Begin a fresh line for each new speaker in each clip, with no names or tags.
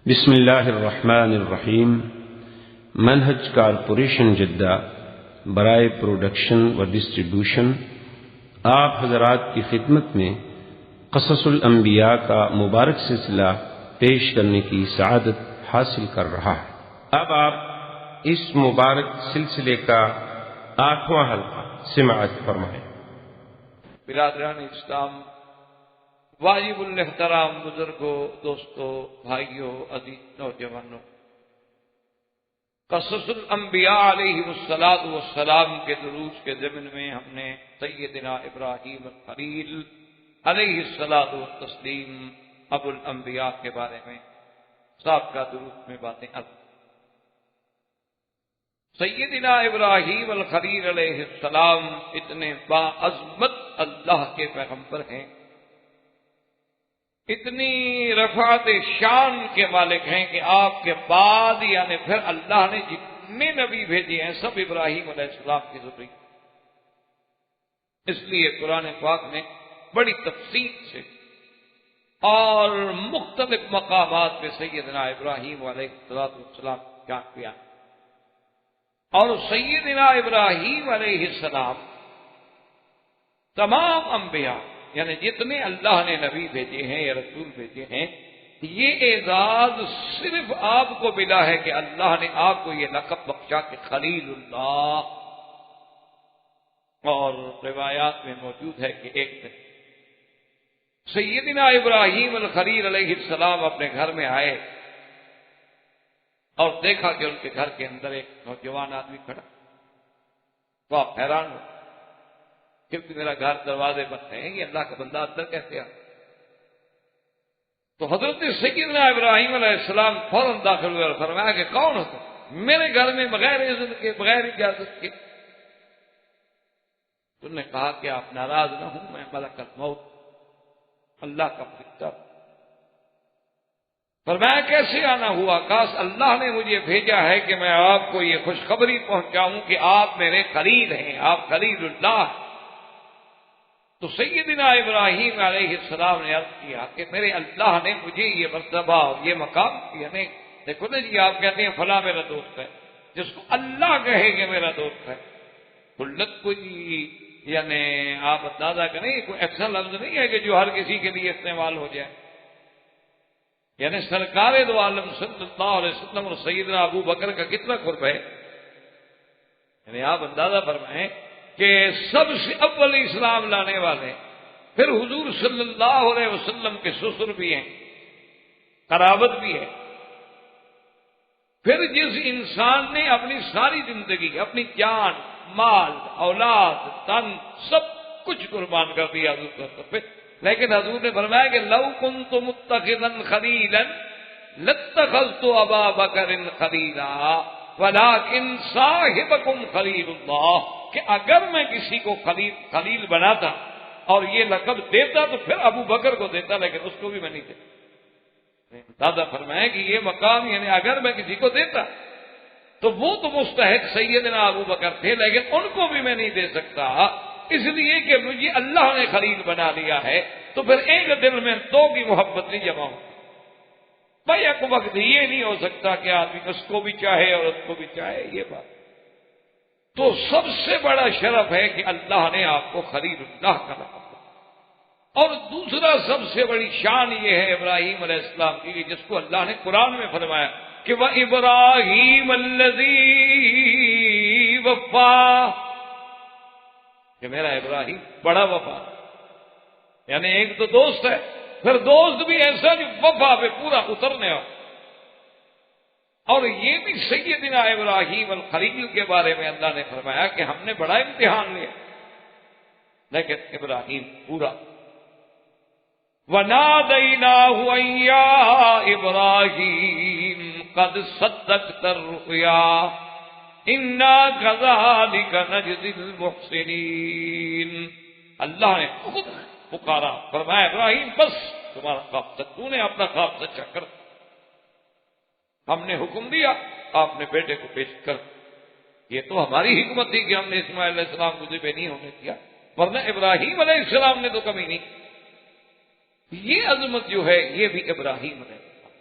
بسم اللہ الرحمن الرحیم۔ منہج کارپوریشن جدہ برائے پروڈکشن و ڈسٹریبیوشن آپ حضرات کی خدمت میں قصص الانبیاء کا مبارک سلسلہ پیش کرنے کی سعادت حاصل کر رہا ہے۔ اب آپ اس مبارک سلسلے کا 8واں حلقہ سماعت فرمائیں۔
برادران اسلام، واجب الاحترام بزرگوں، دوستوں، بھائیوں، عزیز نوجوانوں، قصص الانبیاء علیہ السلام کے دروس کے ضمن میں ہم نے سیدنا ابراہیم الخلیل علیہ السلام ابو الانبیاء کے بارے میں سابقہ دروس میں باتیں عرض۔ سیدنا ابراہیم الخلیل علیہ السلام اتنے باعظمت اللہ کے پیغمبر ہیں، اتنی رفعت شان کے مالک ہیں کہ آپ کے بعد یعنی پھر اللہ نے جتنے نبی بھیجے ہیں سب ابراہیم علیہ السلام کی ذریت۔ اس لیے قرآن پاک نے بڑی تفصیل سے اور مختلف مقامات پہ سیدنا ابراہیم علیہ السلام بیان کیا، اور سیدنا ابراہیم علیہ السلام تمام انبیاء یعنی جتنے اللہ نے نبی بھیجے ہیں یا رسول بھیجے ہیں، یہ اعزاز صرف آپ کو ملا ہے کہ اللہ نے آپ کو یہ لقب بخشا کہ خلیل اللہ۔ اور روایات میں موجود ہے کہ ایک دن سیدنا ابراہیم الخلیل علیہ السلام اپنے گھر میں آئے اور دیکھا کہ ان کے گھر کے اندر ایک نوجوان آدمی کھڑا، تو آپ حیران ہو کیونکہ میرا گھر دروازے بند ہیں، یہ اللہ کا بندہ اندر کیسے آ؟ تو حضرت سیدنا ابراہیم علیہ السلام فوراً داخل ہوئے اور فرمایا کہ کون ہو تم میرے گھر میں بغیر اذن کے بغیر اجازت کے؟ انہوں نے کہا کہ آپ ناراض نہ ہوں، میں ملک الموت اللہ کا فرشتہ۔ فرمایا کیسے آنا ہوا؟ کاش اللہ نے مجھے بھیجا ہے کہ میں آپ کو یہ خوشخبری پہنچاؤں کہ آپ میرے خلیل ہیں، آپ خلیل اللہ ہیں۔ تو سیدنا ابراہیم علیہ السلام نے عرض کیا کہ میرے اللہ نے مجھے یہ مرتبہ یہ مقام دیا نہیں۔ دیکھو نا جی، آپ کہتے ہیں فلاں میرا دوست ہے، جس کو اللہ کہے کہ میرا دوست ہے، خلت کوئی یعنی آپ اندازہ کریں کوئی ایسا لفظ نہیں ہے کہ جو ہر کسی کے لیے استعمال ہو جائے۔ یعنی سرکار دو عالم صلی اللہ علیہ وسلم اور سیدنا ابو بکر کا کتنا قرب ہے، یعنی آپ اندازہ فرمائیں کہ سب سے اول اسلام لانے والے، پھر حضور صلی اللہ علیہ وسلم کے سسر بھی ہیں، قرابت بھی ہے، پھر جس انسان نے اپنی ساری زندگی اپنی جان مال اولاد تن سب کچھ قربان کر دیا حضور پہ، لیکن حضور نے فرمایا کہ لو کنت متخذا خلیلا لاتخذت ابا بکر خلیلا ولکن صاحبکم خلیل اللہ، کہ اگر میں کسی کو خلیل بناتا اور یہ لقب دیتا تو پھر ابو بکر کو دیتا، لیکن اس کو بھی میں نہیں دیتا۔ دادا فرمائے کہ یہ مقام یعنی اگر میں کسی کو دیتا تو وہ تو مستحق سیدنا ابو بکر تھے، لیکن ان کو بھی میں نہیں دے سکتا، اس لیے کہ مجھے اللہ نے خلیل بنا لیا ہے، تو پھر ایک دل میں دو کی محبت نہیں جمع ہوتی۔ بھائی ایک وقت یہ نہیں ہو سکتا کہ آدمی اس کو بھی چاہے اور اس کو بھی چاہے، یہ بات تو سب سے بڑا شرف ہے کہ اللہ نے آپ کو خلیل اللہ کا لقب دیا۔ اور دوسرا سب سے بڑی شان یہ ہے ابراہیم علیہ السلام کی، جس کو اللہ نے قرآن میں فرمایا کہ وَإِبْرَاهِيمَ الَّذِي وَفَّى، کہ میرا ابراہیم بڑا وفا، یعنی ایک تو دوست ہے، پھر دوست بھی ایسا جو وفا پہ پورا اترنے والا۔ اور یہ بھی سیدنا ابراہیم الخلیل کے بارے میں اللہ نے فرمایا کہ ہم نے بڑا امتحان لیا، لیکن ابراہیم پورا۔ وَنَادَيْنَاهُ أَن يَا إِبْرَاهِيمُ قَدْ صَدَّقْتَ الرُّؤْيَا إِنَّا كَذَلِكَ نَجْزِي الْمُحْسِنِينَ۔ اللہ نے خود پکارا، فرمایا ابراہیم بس تمہارا خواب سچ، تو نے اپنا خواب سچا کر، ہم نے حکم دیا آپ نے بیٹے کو پیش کر۔ یہ تو ہماری حکمت تھی کہ ہم نے اسماعیل علیہ السلام کو ذبح نہیں ہونے دیا، ورنہ ابراہیم علیہ السلام نے تو کمی نہیں۔ یہ عظمت جو ہے یہ بھی ابراہیم علیہ السلام،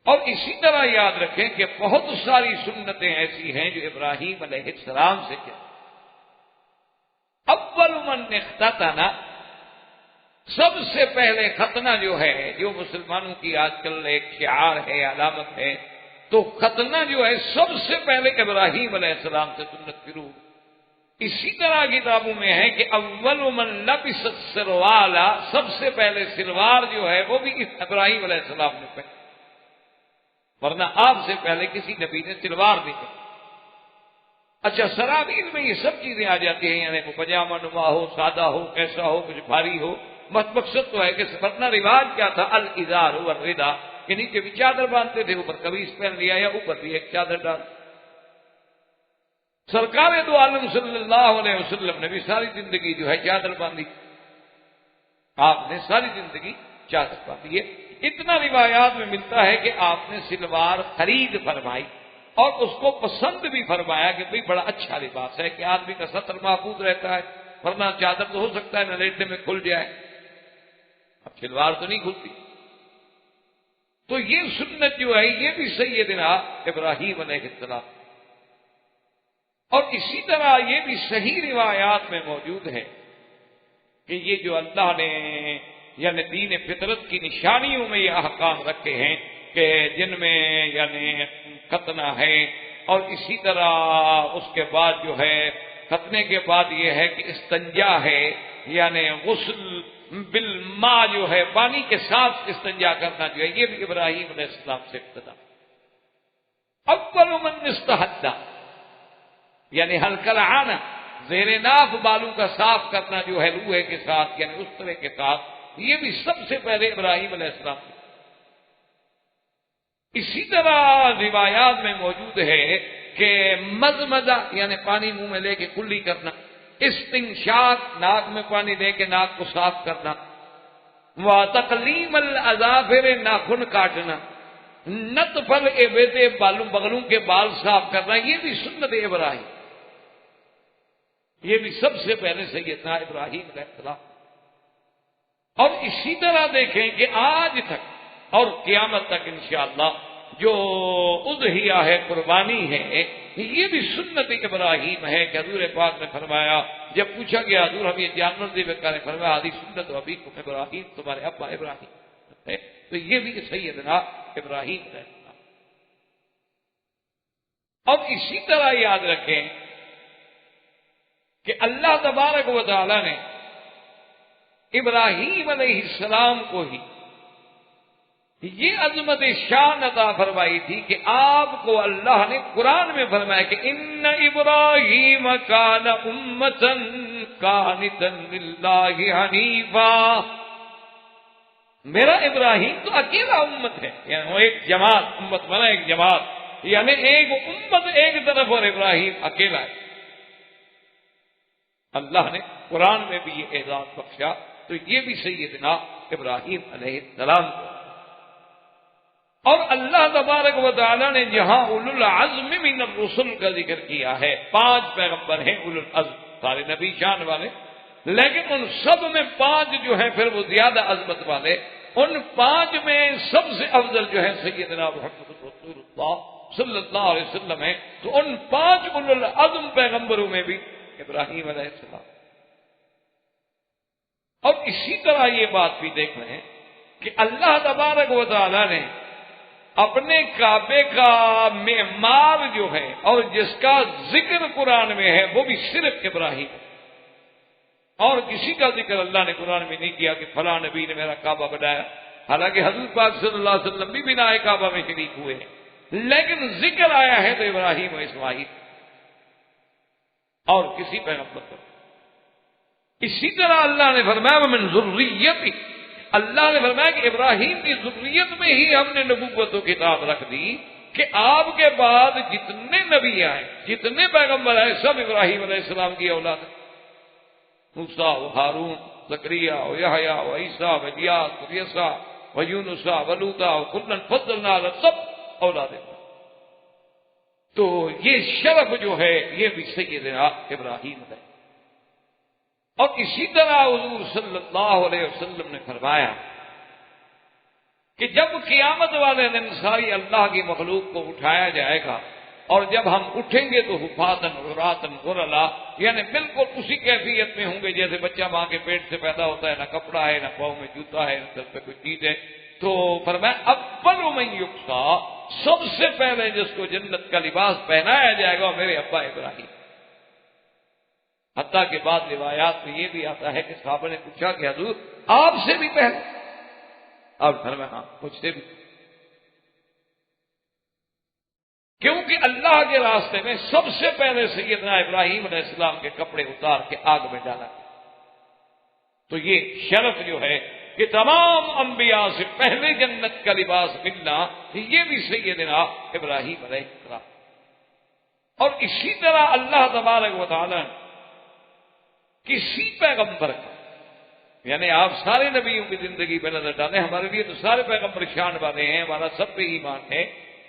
اور اسی طرح یاد رکھیں کہ بہت ساری سنتیں ایسی ہیں جو ابراہیم علیہ السلام سے چلی۔ اول من اختتن، سب سے پہلے ختنہ جو ہے، جو مسلمانوں کی آج کل ایک شعار ہے، علامت ہے، تو ختنہ جو ہے سب سے پہلے ابراہیم علیہ السلام سے سنت شروع۔ اسی طرح کتابوں میں ہے کہ اول من لبس السروالا، سب سے پہلے سلوار جو ہے وہ بھی ابراہیم علیہ السلام نے پہنے، ورنہ آپ سے پہلے کسی نبی نے سلوار نہیں پہنی۔ اچھا، سرابیل میں یہ سب چیزیں آ جاتی ہیں، یعنی وہ پجامہ نما ہو، سادہ ہو، کیسا ہو، کچھ بھاری ہو، مقصد تو ہے کہ ورنہ رواج کیا تھا، الازار والردا، کہ نیچے بھی چادر باندھتے تھے، اوپر قمیص پہن لیا یا اوپر بھی ایک چادر ڈال۔ سرکار دو عالم صلی اللہ علیہ وسلم نے بھی ساری زندگی جو ہے چادر باندھی، آپ نے ساری زندگی چادر باندھی ہے۔ اتنا روایات میں ملتا ہے کہ آپ نے سلوار خرید فرمائی اور اس کو پسند بھی فرمایا کہ بھئی بڑا اچھا لباس ہے کہ آدمی کا سطر محفوظ رہتا ہے، ورنہ چادر تو ہو سکتا ہے نہ لیٹنے میں کھل جائے، اب سلوار تو نہیں کھلتی۔ تو یہ سنت جو ہے یہ بھی سیدنا ابراہیم علیہ السلام، اور اسی طرح یہ بھی صحیح روایات میں موجود ہے کہ یہ جو اللہ نے یعنی دین فطرت کی نشانیوں میں یہ احکام رکھے ہیں کہ جن میں یعنی ختنہ ہے، اور اسی طرح اس کے بعد جو ہے ختنے کے بعد یہ ہے کہ استنجا ہے، یعنی غسل بالماء جو ہے پانی کے ساتھ استنجا کرنا جو ہے، یہ بھی ابراہیم علیہ السلام سے ابتدا۔ اول من استحد، یعنی ہلکا آنا، زیر ناف بالوں کا صاف کرنا جو ہے لوہے کے ساتھ، یعنی اس طرح کے ساتھ، یہ بھی سب سے پہلے ابراہیم علیہ السلام سے۔ اسی طرح روایات میں موجود ہے کہ مزمزہ یعنی پانی منہ میں لے کے کلی کرنا، استنشاق ناک میں پانی لے کے ناک کو صاف کرنا، وتقلیم الاظافر ناخن کاٹنا، نطف الابط بالوں بغلوں کے بال صاف کرنا، یہ بھی سنت ابراہیم، یہ بھی سب سے پہلے سیدنا ابراہیم علیہ السلام۔ اور اسی طرح دیکھیں کہ آج تک اور قیامت تک انشاءاللہ جو اضحیہ ہے، قربانی ہے، یہ بھی سنت ابراہیم ہے کہ حضور پاک نے فرمایا، جب پوچھا گیا حضور ہم یہ جانور ذبح کریں، فرمایا حدیث سنت ابیکم ابراہیم، تمہارے ابا ابراہیم ہے، تو یہ بھی سیدنا ابراہیم ہے۔ اور اسی طرح یاد رکھیں کہ اللہ تبارک و تعالی نے ابراہیم علیہ السلام کو ہی یہ عظمت شان عطا فرمائی تھی کہ آپ کو اللہ نے قرآن میں فرمایا کہ ان ابراہیم کان امۃ قانتا للہ حنیفا، میرا ابراہیم تو اکیلا امت ہے، یعنی وہ ایک جماعت، امت بنا ایک جماعت، یعنی ایک امت ایک طرف اور ابراہیم اکیلا ہے۔ اللہ نے قرآن میں بھی یہ اعزاز بخشا، تو یہ بھی سیدنا ابراہیم علیہ السلام کو۔ اور اللہ تبارک و تعالی نے جہاں اولو العزم من الرسل کا ذکر کیا ہے، 5 پیغمبر ہیں اولو العزم، سارے نبی شان والے، لیکن ان سب میں 5 جو ہیں پھر وہ زیادہ عظمت والے، ان 5 میں سب سے افضل جو ہے سیدنا محمد رسول اللہ صلی اللہ علیہ وسلم ہے۔ تو ان 5 اولو العزم پیغمبروں میں بھی ابراہیم علیہ السلام۔ اور اسی طرح یہ بات بھی دیکھ رہے ہیں کہ اللہ تبارک و تعالی نے اپنے کعبے کا معمار جو ہے اور جس کا ذکر قرآن میں ہے وہ بھی صرف ابراہیم ہے، اور کسی کا ذکر اللہ نے قرآن میں نہیں کیا کہ فلاں نبی نے میرا کعبہ بنایا، حالانکہ حضور پاک صلی اللہ علیہ وسلم بھی بنائے کعبہ میں شریک ہوئے ہیں، لیکن ذکر آیا ہے تو ابراہیم و اسماعیل اور کسی پیغمبر پر۔ اسی طرح اللہ نے فرمایا ومن ذریتی، اللہ نے فرمایا کہ ابراہیم کی ذریت میں ہی ہم نے نبوت و کتاب رکھ دی کہ آپ کے بعد جتنے نبی آئے، جتنے پیغمبر آئے، سب ابراہیم علیہ السلام کی اولاد ہیں، موسیٰ و ہارون، زکریا و یحییٰ و عیسیٰ و الیاس و یسع و یونس و لوطا و کلا فضلنا علی، سب اولاد ہیں۔ تو یہ شرف جو ہے یہ بھی سیدنا ابراہیم ہے۔ اور اسی طرح حضور صلی اللہ علیہ وسلم نے فرمایا کہ جب قیامت والے دن ساری اللہ کی مخلوق کو اٹھایا جائے گا اور جب ہم اٹھیں گے تو حفاظن عراتن غرلا، یعنی بالکل اسی کیفیت میں ہوں گے جیسے بچہ ماں کے پیٹ سے پیدا ہوتا ہے، نہ کپڑا ہے، نہ پاؤں میں جوتا ہے، نہ سر پہ کوئی چیز ہے۔ تو فرمایا اول من یکسا، سب سے پہلے جس کو جنت کا لباس پہنایا جائے گا میرے ابا ابراہیم۔ حتیٰ کہ بعد روایات میں یہ بھی آتا ہے کہ صحابہ نے پوچھا کہ حضور آپ سے بھی پہلے؟ آپ فرمایا ہاں مجھ سے بھی، کیونکہ اللہ کے راستے میں سب سے پہلے سیدنا ابراہیم علیہ السلام کے کپڑے اتار کے آگ میں ڈالا گیا۔ تو یہ شرف جو ہے کہ تمام انبیاء سے پہلے جنت کا لباس ملنا، یہ بھی سیدنا ابراہیم علیہ السلام۔ اور اسی طرح اللہ تبارک و تعالی کسی پیغمبر کا، یعنی آپ سارے نبیوں کی زندگی پہ نظر ڈالیں، ہمارے لیے تو سارے پیغمبر شان والے ہیں، ہمارا سب پہ ایمان ہے،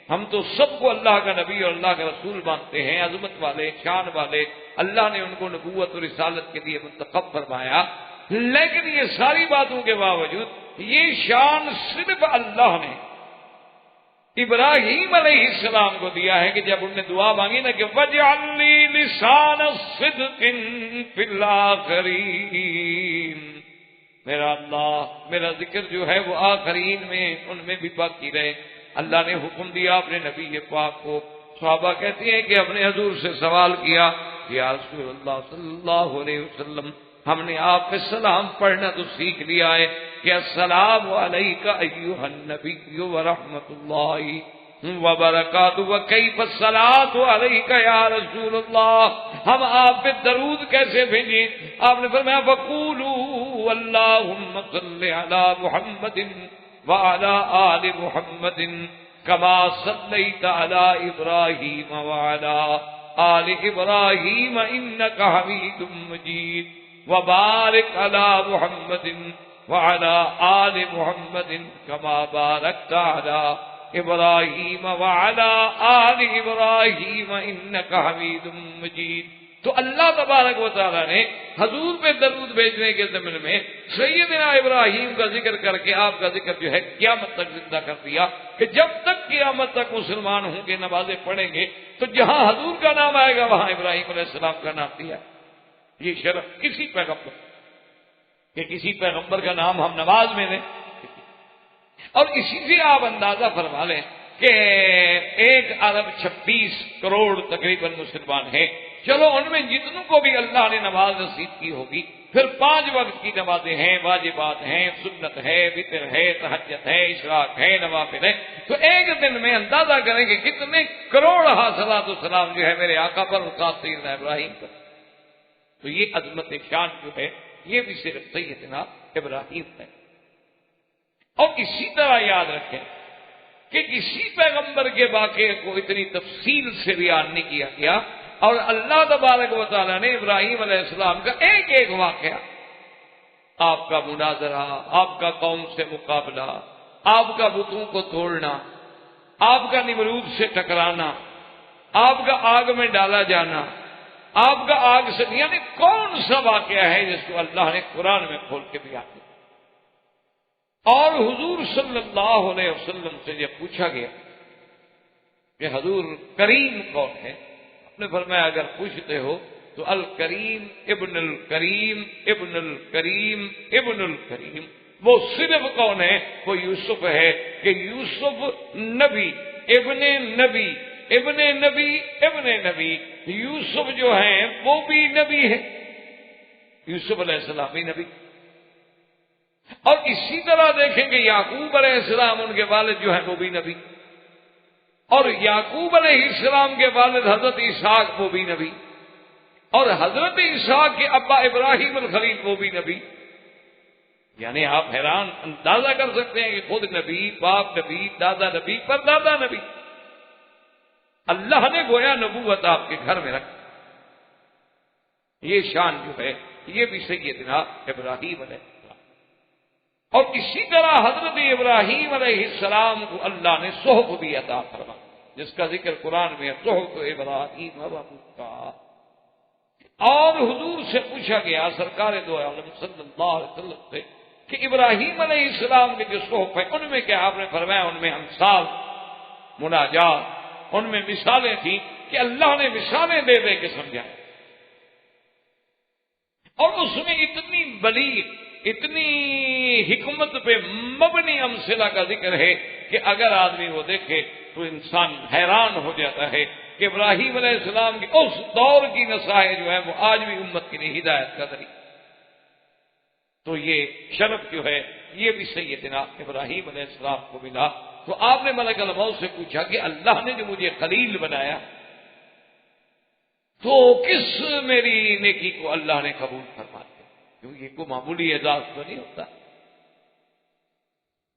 ہم تو سب کو اللہ کا نبی اور اللہ کا رسول مانتے ہیں، عظمت والے، شان والے، اللہ نے ان کو نبوت اور رسالت کے لیے منتخب فرمایا۔ لیکن یہ ساری باتوں کے باوجود یہ شان صرف اللہ نے ابراہیم علیہ السلام کو دیا ہے کہ جب انہوں نے دعا مانگی نا کہ وَاجْعَلْ لِي لِسَانَ صِدْقٍ فِي الْآخِرِينَ، میرا اللہ میرا ذکر جو ہے وہ آخرین میں ان میں بھی باقی رہے۔ اللہ نے حکم دیا اپنے نبی پاک کو۔ صحابہ کہتے ہیں کہ اپنے حضور سے سوال کیا یا رسول اللہ صلی اللہ علیہ وسلم، ہم نے آپ پہ سلام پڑھنا تو سیکھ لیا ہے کہ السلام علیک ایھا النبی ورحمۃ اللہ وبرکاتہ وکیف الصلاۃ علیک یا رسول اللہ، ہم آپ پہ درود کیسے بھیجیں؟ آپ نے فرمایا فقولوا اللہم صل علی محمد وعلى آل محمد كما صليت على إبراهيم وعلى آل إبراهيم إنك حميد مجيد وبارك على محمد وعلى آل محمد كما باركت على إبراهيم وعلى آل إبراهيم إنك حميد مجيد۔ تو اللہ تبارک و تعالیٰ نے حضور پہ درود بھیجنے کے ضمن میں سیدنا ابراہیم کا ذکر کر کے آپ کا ذکر جو ہے قیامت تک زندہ کر دیا کہ جب تک قیامت تک مسلمان ہوں گے، نمازیں پڑھیں گے، تو جہاں حضور کا نام آئے گا وہاں ابراہیم علیہ السلام کا نام دیا۔ یہ شرف کسی پیغمبر کہ کسی پیغمبر کا نام ہم نماز میں لیں۔ اور اسی سے آپ اندازہ فرما لیں کہ 1.26 کروڑ تقریباً مسلمان ہیں، چلو ان میں جتنوں کو بھی اللہ نے نماز نصیب کی ہوگی، پھر 5 وقت کی نمازیں ہیں، واجبات ہیں، سنت ہے، وتر ہے، تہجد ہے، اشراق ہے، نوافل ہے، تو ایک دن میں اندازہ کریں کہ کتنے کروڑ صلاۃ و سلام جو ہے میرے آقا پر اور خاص سیدنا ابراہیم پر۔ تو یہ عظمت شان جو ہے یہ بھی صرف سیدنا ابراہیم ہے۔ اور اسی طرح یاد رکھیں کہ کسی پیغمبر کے واقعے کو اتنی تفصیل سے بیان نہیں کیا گیا، اور اللہ تبارک و تعالیٰ نے ابراہیم علیہ السلام کا ایک ایک واقعہ، آپ کا مناظرہ، آپ کا قوم سے مقابلہ، آپ کا بتوں کو توڑنا، آپ کا نمرود سے ٹکرانا، آپ کا آگ میں ڈالا جانا، آپ کا آگ سے، یعنی کون سا واقعہ ہے جس کو اللہ نے قرآن میں کھول کے بیان کیا۔ اور حضور صلی اللہ علیہ وسلم سے جب پوچھا گیا کہ حضور کریم کون ہے، نے فرمایا اگر پوچھتے ہو تو الکریم ابن الکریم ابن الکریم ابن الکریم، وہ صرف کون ہے؟ وہ یوسف ہے کہ یوسف نبی ابن نبی ابن نبی ابن نبی، یوسف جو ہیں وہ بھی نبی ہے، یوسف علیہ السلام بھی نبی۔ اور اسی طرح دیکھیں کہ یعقوب علیہ السلام ان کے والد جو ہیں وہ بھی نبی، اور یعقوب علیہ السلام کے والد حضرت اسحاق وہ بھی نبی، اور حضرت اسحاق کے ابا ابراہیم الخلیل وہ بھی نبی۔ یعنی آپ حیران اندازہ کر سکتے ہیں کہ خود نبی، باپ نبی، دادا نبی، پر دادا نبی، اللہ نے گویا نبوت آپ کے گھر میں رکھ۔ یہ شان جو ہے یہ بھی سیدنا ابراہیم علیہ السلام۔ اور اسی طرح حضرت ابراہیم علیہ السلام کو اللہ نے صحف بھی عطا فرما، جس کا ذکر قرآن میں ہے، صحف ابراہیم و موسیٰ۔ اور حضور سے پوچھا گیا، سرکار دو عالم صلی اللہ علیہ وسلم سے، کہ ابراہیم علیہ السلام کے جو صحف ہیں ان میں کیا آپ نے فرمایا ان میں امثال مناجات، ان میں مثالیں تھیں کہ اللہ نے مثالیں دے دے کے سمجھایا، اور اس میں اتنی بلیغ اتنی حکمت پہ مبنی امثلہ کا ذکر ہے کہ اگر آدمی وہ دیکھے تو انسان حیران ہو جاتا ہے کہ ابراہیم علیہ السلام کی اس دور کی نصائح جو ہے وہ آج بھی امت کے لیے ہدایت کا ذریعہ۔ تو یہ شرف جو ہے یہ بھی سیدنا ابراہیم علیہ السلام کو ملا۔ تو آپ نے ملک الموت سے پوچھا کہ اللہ نے جو مجھے خلیل بنایا تو کس میری نیکی کو اللہ نے قبول فرما دیا، کیونکہ یہ کوئی معمولی اعزاز تو نہیں ہوتا۔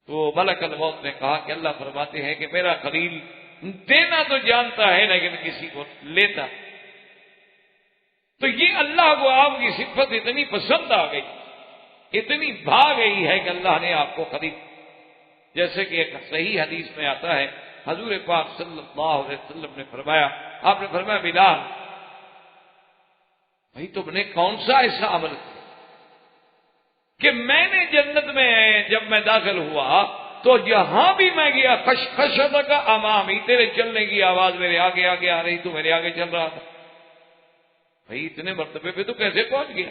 تو ملک الموت نے کہا کہ اللہ فرماتے ہیں کہ میرا خلیل دینا تو جانتا ہے لیکن کسی کو لیتا۔ تو یہ اللہ کو آپ کی صفت اتنی پسند آ گئی، اتنی بھا گئی ہے کہ اللہ نے آپ کو خلیل، جیسے کہ ایک صحیح حدیث میں آتا ہے حضور پاک صلی اللہ علیہ وسلم نے فرمایا، آپ نے فرمایا بلال بھائی تم نے کون سا ایسا عمل کیا کہ میں نے جنت میں جب میں داخل ہوا تو جہاں بھی میں گیا خشخشت کا امامی، تیرے چلنے کی آواز میرے آگے آگے آ رہی، تو میرے آگے چل رہا تھا۔ بھائی اتنے مرتبے پہ تو کیسے پہنچ گیا؟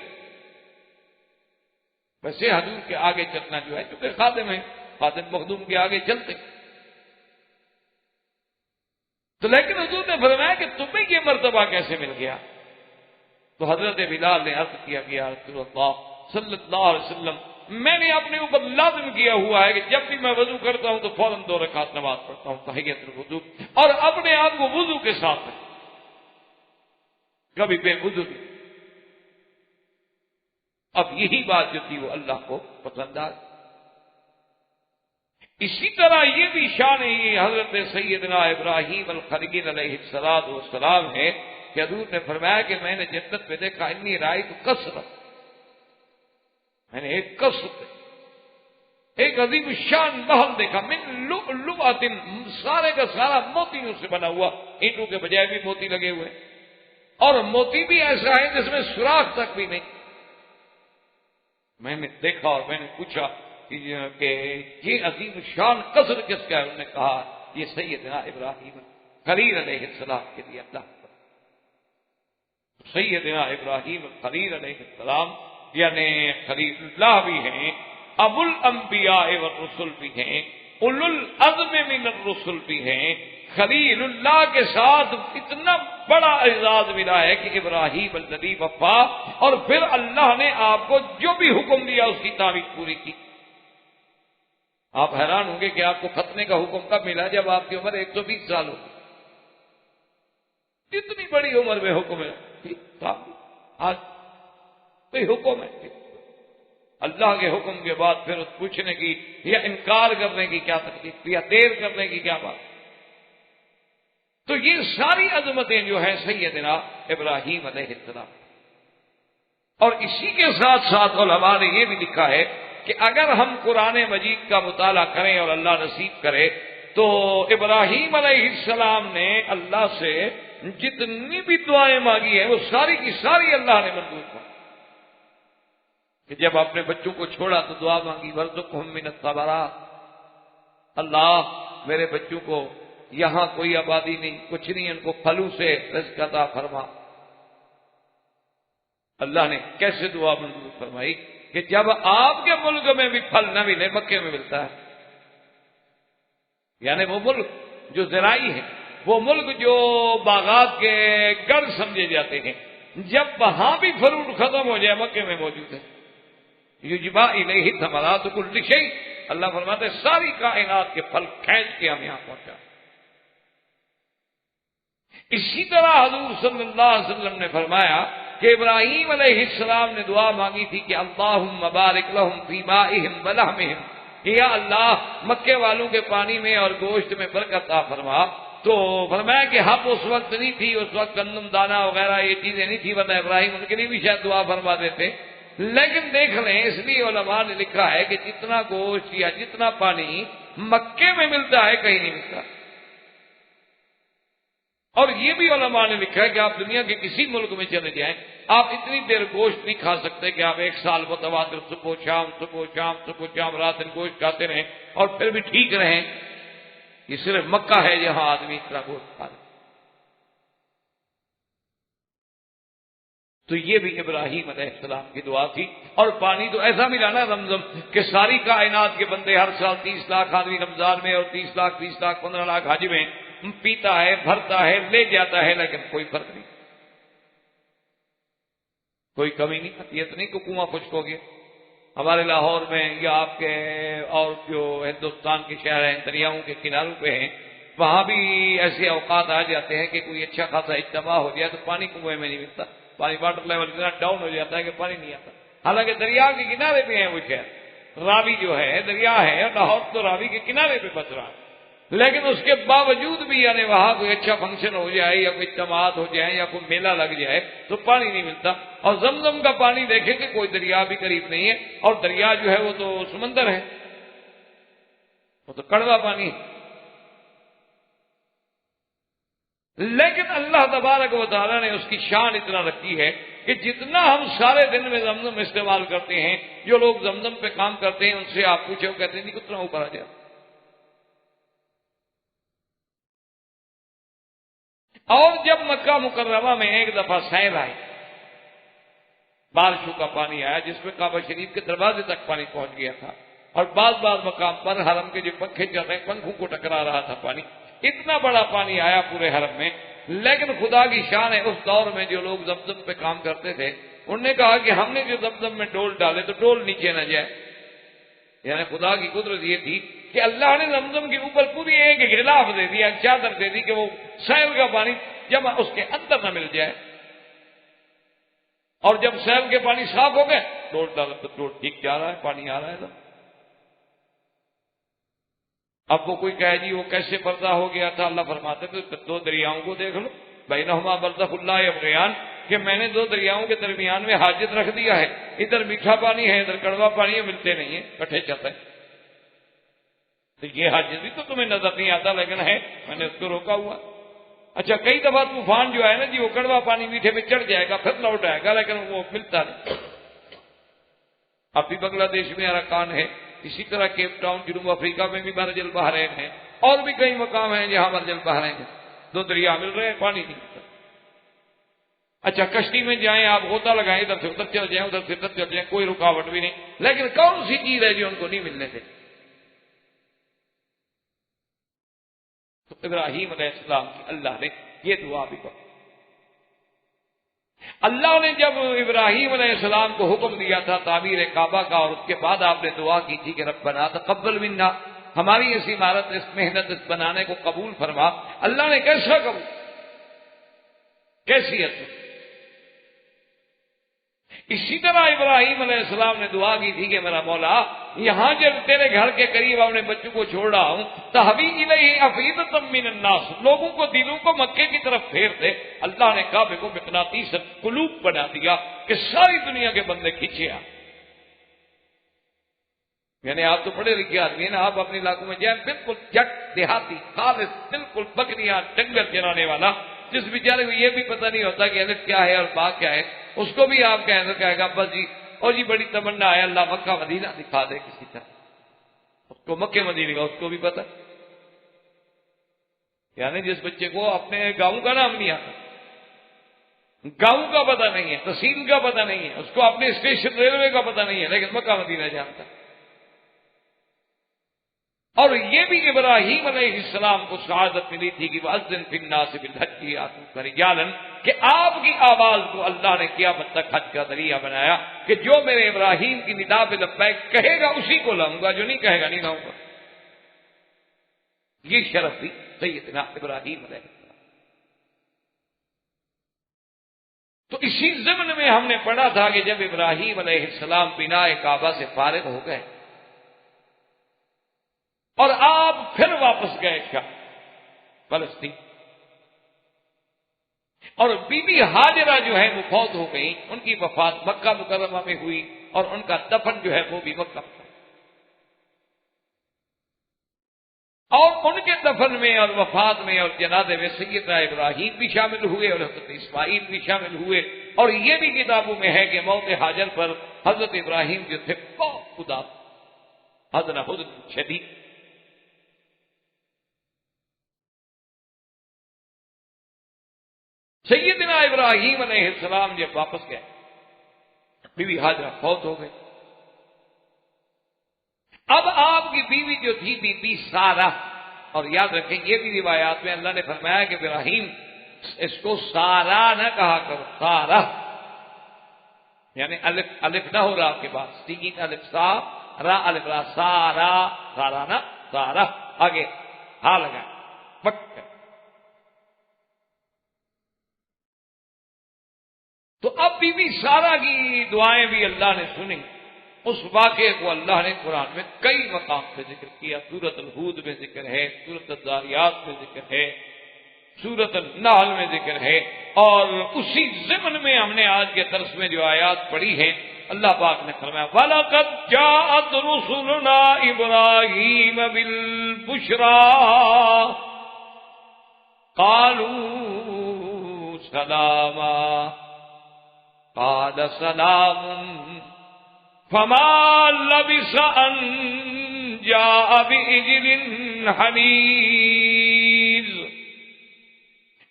ویسے حضور کے آگے چلنا جو ہے کیونکہ خادم ہے، خادم مخدوم کے آگے چلتے، تو لیکن حضور نے فرمایا کہ تمہیں یہ مرتبہ کیسے مل گیا؟ تو حضرت بلال نے عرض کیا کہ یا رسول اللہ صلی اللہ علیہ وسلم میں نے اپنے اوپر لازم کیا ہوا ہے کہ جب بھی میں وضو کرتا ہوں تو فوراً 2 رکعت نماز پڑھتا ہوں تحیۃ الوضو، اور اپنے آپ کو وضو کے ساتھ ہے، کبھی بے وضو نہیں۔ اب یہی بات جو تھی وہ اللہ کو پسند آئی۔ اسی طرح یہ بھی شان ہے حضرت سیدنا ابراہیم الخلیل علیہ السلام ہے کہ حضور نے فرمایا کہ میں نے جنت میں دیکھا انی رائے تو کثرت، میں نے ایک کثرت ایک عظیم شان محل دیکھا، من لؤلؤۃ، سارے کا سارا موتیوں سے بنا ہوا، اینٹوں کے بجائے بھی موتی لگے ہوئے، اور موتی بھی ایسا ہے جس میں سوراخ تک بھی نہیں۔ میں نے دیکھا اور میں نے پوچھا کہ یہ عظیم شان قصر کس کا ہے؟ انہوں نے کہا یہ سیدنا ابراہیم خلیل علیہ السلام کے لیے اللہ۔ سیدنا ابراہیم خلیل علیہ السلام یعنی خلیل اللہ بھی ہیں، ابو الانبیاء والرسل بھی ہیں، اولو العزم من الرسل بھی ہیں۔ خلیل اللہ کے ساتھ اتنا بڑا اعزاز ملا ہے کہ ابراہیم الذی وفا، اور پھر اللہ نے آپ کو جو بھی حکم دیا اس کی تعمیل پوری کی۔ آپ حیران ہوں گے کہ آپ کو ختنے کا حکم کب ملا؟ جب آپ کی عمر 120 سال ہوگی۔ اتنی بڑی عمر میں حکم ہے، آج کوئی حکم ہے اللہ کے حکم کے بعد پھر پوچھنے کی یا انکار کرنے کی کیا تکلیف یا دیر کرنے کی کیا بات؟ تو یہ ساری عظمتیں جو ہیں سیدنا ابراہیم علیہ السلام، اور اسی کے ساتھ ساتھ علماء نے یہ بھی لکھا ہے کہ اگر ہم قرآن مجید کا مطالعہ کریں اور اللہ نصیب کرے تو ابراہیم علیہ السلام نے اللہ سے جتنی بھی دعائیں مانگی ہیں وہ ساری کی ساری اللہ نے منظور کر، کہ جب اپنے بچوں کو چھوڑا تو دعا مانگی وارزقہم من الثمرات، اللہ میرے بچوں کو یہاں کوئی آبادی نہیں، کچھ نہیں، ان کو پھلوں سے رزق عطا فرما۔ اللہ نے کیسے دعا منظور فرمائی کہ جب آپ کے ملک میں بھی پھل نہ ملے مکے میں ملتا ہے، یعنی وہ ملک جو زراعی ہے، وہ ملک جو باغات کے گڑھ سمجھے جاتے ہیں، جب وہاں بھی فروٹ ختم ہو جائے مکے میں موجود ہے۔ یجبا الیہ ثمرات کل شیء، اللہ فرماتے ہیں ساری کائنات کے پھل کھینچ کے ہم یہاں پہنچا۔ اسی طرح حضور صلی اللہ علیہ وسلم نے فرمایا کہ ابراہیم علیہ السلام نے دعا مانگی تھی کہ اللہم بارک لہم فی مائہم ولحمہم، یا اللہ مکے والوں کے پانی میں اور گوشت میں برکت عطا فرما۔ تو فرمایا کہ ہم اس وقت نہیں تھی، اس وقت گندم دانہ وغیرہ یہ چیزیں نہیں تھی، ورنہ ابراہیم ان کے لیے بھی شاید دعا فرما دیتے۔ لیکن دیکھ لیں اس لیے علماء نے لکھا ہے کہ جتنا گوشت یا جتنا پانی مکے میں ملتا ہے کہیں نہیں ملتا۔ اور یہ بھی علماء نے لکھا ہے کہ آپ دنیا کے کسی ملک میں چلے جائیں، آپ اتنی دیر گوشت نہیں کھا سکتے کہ آپ ایک سال متواتر صبح شام رات دن گوشت کھاتے رہیں اور پھر بھی ٹھیک رہیں۔ یہ صرف مکہ ہے جہاں آدمی اتنا گوشت کھا رہے۔ تو یہ بھی ابراہیم علیہ السلام کی دعا تھی۔ اور پانی تو ایسا ملا نا زمزم کہ ساری کائنات کے بندے ہر سال 30 لاکھ آدمی رمضان میں اور 30 لاکھ 15 لاکھ حج میں پیتا ہے، بھرتا ہے، لے جاتا ہے، لیکن کوئی فرق نہیں، کوئی کمی نہیں آتی۔ یہ تو نہیں کہ کنواں خشک ہو گیا۔ ہمارے لاہور میں یا آپ کے اور جو ہندوستان کے شہر ہیں دریاؤں کے کناروں پہ ہیں، وہاں بھی ایسے اوقات آ جاتے ہیں کہ کوئی اچھا خاصا اجتماع ہو جائے تو پانی کنویں میں نہیں ملتا، پانی واٹر لیول اتنا ڈاؤن ہو جاتا ہے کہ پانی نہیں آتا۔ حالانکہ دریا کے کنارے پہ ہیں وہ شہر، راوی جو ہے دریا ہے، لاہور تو راوی کے کنارے پہ بس رہا ہے، لیکن اس کے باوجود بھی یعنی وہاں کوئی اچھا فنکشن ہو جائے یا کوئی اجتماعات ہو جائے یا کوئی میلہ لگ جائے تو پانی نہیں ملتا۔ اور زمزم کا پانی دیکھیں کہ کوئی دریا بھی قریب نہیں ہے، اور دریا جو ہے وہ تو سمندر ہے، وہ تو کڑوا پانی ہے۔ لیکن اللہ تبارک و تعالیٰ نے اس کی شان اتنا رکھی ہے کہ جتنا ہم سارے دن میں زمزم استعمال کرتے ہیں، جو لوگ زمزم پہ کام کرتے ہیں ان سے آپ پوچھیں، وہ کہتے ہیں نہیں کتنا اوپر آ جاتا۔ اور جب مکہ مکرمہ میں ایک دفعہ سیل آئی، بارشوں کا پانی آیا جس میں کعبہ شریف کے دروازے تک پانی پہنچ گیا تھا، اور بعض مقام پر حرم کے جو پنکھے چل رہے ہیں پنکھوں کو ٹکرا رہا تھا پانی، اتنا بڑا پانی آیا پورے حرم میں۔ لیکن خدا کی شان ہے، اس دور میں جو لوگ زمزم پہ کام کرتے تھے انہوں نے کہا کہ ہم نے جو زمزم میں ڈول ڈالے تو ڈول نیچے نہ جائے۔ یعنی خدا کی قدرت یہ تھی کہ اللہ نے زمزم کے اوپر پوری ایک غلاف دے دیا، ایک چادر دے دی کہ وہ سیل کا پانی جب اس کے اندر نہ مل جائے۔ اور جب سیل کے پانی صاف ہو گئے ڈول ڈالا تو ڈول ٹھیک جا رہا ہے، پانی آ رہا ہے۔ اب وہ کوئی کہے جی وہ کیسے پردہ ہو گیا تھا، اللہ فرماتے تھے دو دریاؤں کو دیکھ لو، بینہما برزخ لا یبغیان، کہ میں نے دو دریاؤں کے درمیان میں حاجت رکھ دیا ہے، ادھر میٹھا پانی ہے ادھر کڑوا پانی ہے، ملتے نہیں ہیں، کٹھے چلتے ہیں۔ تو یہ حاجت بھی تو تمہیں نظر نہیں آتا لیکن ہے، میں نے اس کو روکا ہوا۔ اچھا کئی دفعہ طوفان جو ہے نا جی وہ کڑوا پانی میٹھے میں چڑھ جائے گا پھر لوٹ آئے گا، لیکن وہ ملتا نہیں۔ اب بھی بنگلہ دیش میں اراکان ہے، اسی طرح کیپ ٹاؤن جنوب افریقہ میں بھی مرج البحرین ہے، اور بھی کئی مقام ہیں جہاں مرج البحرین ہے، دو دریا مل رہے ہیں پانی نہیں ملتا۔ اچھا کشتی میں جائیں آپ، غوطہ لگائیں، ادھر سے ادھر چل جائیں ادھر سے ادھر چل جائیں، کوئی رکاوٹ بھی نہیں، لیکن کون سی چیز ہے جو ان کو نہیں ملنے دے؟ تو ابراہیم علیہ السلام کی اللہ نے یہ دعا بھی پڑھی۔ اللہ نے جب ابراہیم علیہ السلام کو حکم دیا تھا تعمیر کعبہ کا، اور اس کے بعد آپ نے دعا کی تھی کہ ربنا تقبل منا، ہماری اس عمارت اس محنت اس بنانے کو قبول فرما، اللہ نے کیسا قبول، کیسیت؟ اسی طرح ابراہیم علیہ السلام نے دعا کی تھی کہ میرا مولا یہاں جب تیرے گھر کے قریب اپنے بچوں کو چھوڑ رہا ہوں، تحوی الیہ افئدۃ من الناس، لوگوں کو دلوں کو مکے کی طرف پھیر دے۔ اللہ نے کعبے کو مقناطیس قلوب بنا دیا کہ ساری دنیا کے بندے کھینچے آ۔ یعنی آپ تو پڑھے لکھے آدمی ہیں نا، آپ اپنے علاقوں میں جائیں بالکل جٹ دیہاتی خالص بالکل بکریاں ڈنگر چرانے والا، جس بیچارے کو یہ بھی پتہ نہیں ہوتا کہ الف کیا ہے اور با کیا ہے، اس کو بھی آپ کہے گا بس جی اور جی بڑی تمنا ہے اللہ مکہ مدینہ دکھا دے کسی طرح، اس کو مکے مدینہ کا اس کو بھی پتہ۔ یعنی جس بچے کو اپنے گاؤں کا نام نہیں آتا، گاؤں کا پتہ نہیں ہے، تحصیل کا پتہ نہیں ہے، اس کو اپنے اسٹیشن ریلوے کا پتہ نہیں ہے، لیکن مکہ مدینہ جانتا ہے۔ اور یہ بھی ابراہیم علیہ السلام کو سعادت ملی تھی کہ وَأَذِّن فِي النَّاسِ بِالْحَجِّ يَأْتُوكَ رِجَالًا، کہ آپ کی آواز کو اللہ نے قیامت تک حج کا ذریعہ بنایا کہ جو میرے ابراہیم کی ندا پہ لبیک کہے گا اسی کو لاؤں گا، جو نہیں کہے گا نہیں لاؤں گا۔ یہ شرف بھی سیدنا ابراہیم علیہ السلام۔ تو اسی ضمن میں ہم نے پڑھا تھا کہ جب ابراہیم علیہ السلام بناء کعبہ سے فارغ ہو گئے اور آپ پھر واپس گئے شام فلسطین، اور بی بی ہاجرہ جو ہے وہ فوت ہو گئی، ان کی وفات مکہ مکرمہ میں ہوئی اور ان کا دفن جو ہے وہ بھی مکہ میں۔ اور ان کے دفن میں اور وفات میں اور جنازے میں سیدنا ابراہیم بھی شامل ہوئے اور حضرت اسماعیل بھی شامل ہوئے. اور یہ بھی کتابوں میں ہے کہ موت حاجر پر حضرت ابراہیم جو تھے بہت اداس، حزن شدید. سیدنا ابراہیم علیہ السلام جب واپس گئے، بیوی حاجرہ فوت ہو گئی. اب آپ کی بیوی جو تھی بی بی سارہ، اور یاد رکھیں یہ بھی روایات میں اللہ نے فرمایا کہ ابراہیم اس کو سارہ نہ کہا کرو، سارہ یعنی الف نہ ہو رہا آپ کے پاس، سین الف سا را الف را، سارہ سارہ نہ سارہ، آگے ہا لگا وقت. تو اب بی بی سارہ کی دعائیں بھی اللہ نے سنی. اس واقعے کو اللہ نے قرآن میں کئی مقام پہ ذکر کیا. سورۃ الہود میں ذکر ہے، سورۃ الذاریات میں ذکر ہے، سورۃ النحل میں ذکر ہے. اور اسی ضمن میں ہم نے آج کے درس میں جو آیات پڑھی ہیں، اللہ پاک نے فرمایا وَلَقَدْ جَاءَتْ رُسُلُنَا إِبْرَاهِيمَ بِالْبُشْرَىٰ قَالُوا سَلَامًا قَالَ سَلَامٌ فَمَا لَبِثَ أَن جَاءَ بِعِجْلٍ حَنِيذٍ.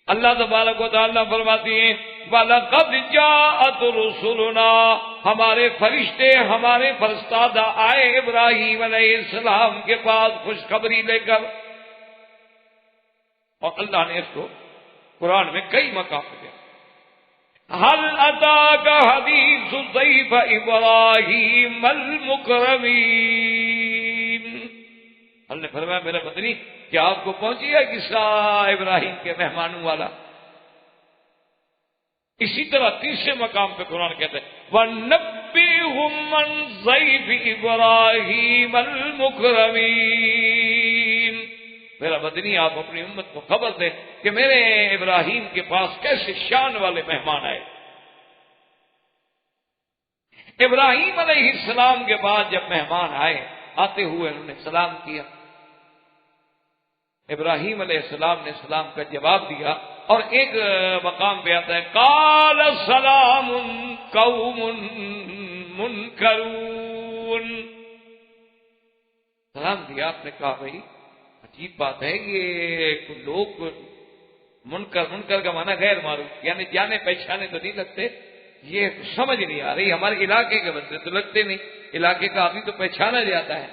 اللہ تبارک و تعالیٰ فرماتی ہیں وَلَقَدْ جَاءَتْ رُسُلُنَا، ہمارے فرشتے ہمارے فرستادہ آئے ابراہیم علیہ السلام کے پاس خوشخبری لے کر. اور اللہ نے اس کو قرآن میں کئی مقام پہ دیا. هل أتاك حديث ضيف إبراهيم المكرمين. اللہ نے فرمایا میرا مدنی کیا آپ کو پہنچی ہے قصہ ابراہیم کے مہمانوں والا. اسی طرح تیسرے مقام پہ قرآن کہتا ہے وَنَبِّئْهُمْ عَنْ ضَيْفِ إِبْرَاهِيمَ الْمُكْرَمِينَ. میرا مدنی آپ اپنی امت کو خبر دیں کہ میرے ابراہیم کے پاس کیسے شان والے مہمان آئے. ابراہیم علیہ السلام کے بعد جب مہمان آئے، آتے ہوئے انہوں نے سلام کیا. ابراہیم علیہ السلام نے سلام کا جواب دیا. اور ایک مقام پہ آتا ہے قال سلام قوم منکرون. سلام دیا، آپ نے کہا بھائی عجیب بات ہے یہ لوگ منکر کا معنی غیر معروف، یعنی جانے پہچانے تو نہیں لگتے. یہ سمجھ نہیں آ رہی، ہمارے علاقے کے بندے تو لگتے نہیں، علاقے کا آدمی تو پہچانا جاتا ہے.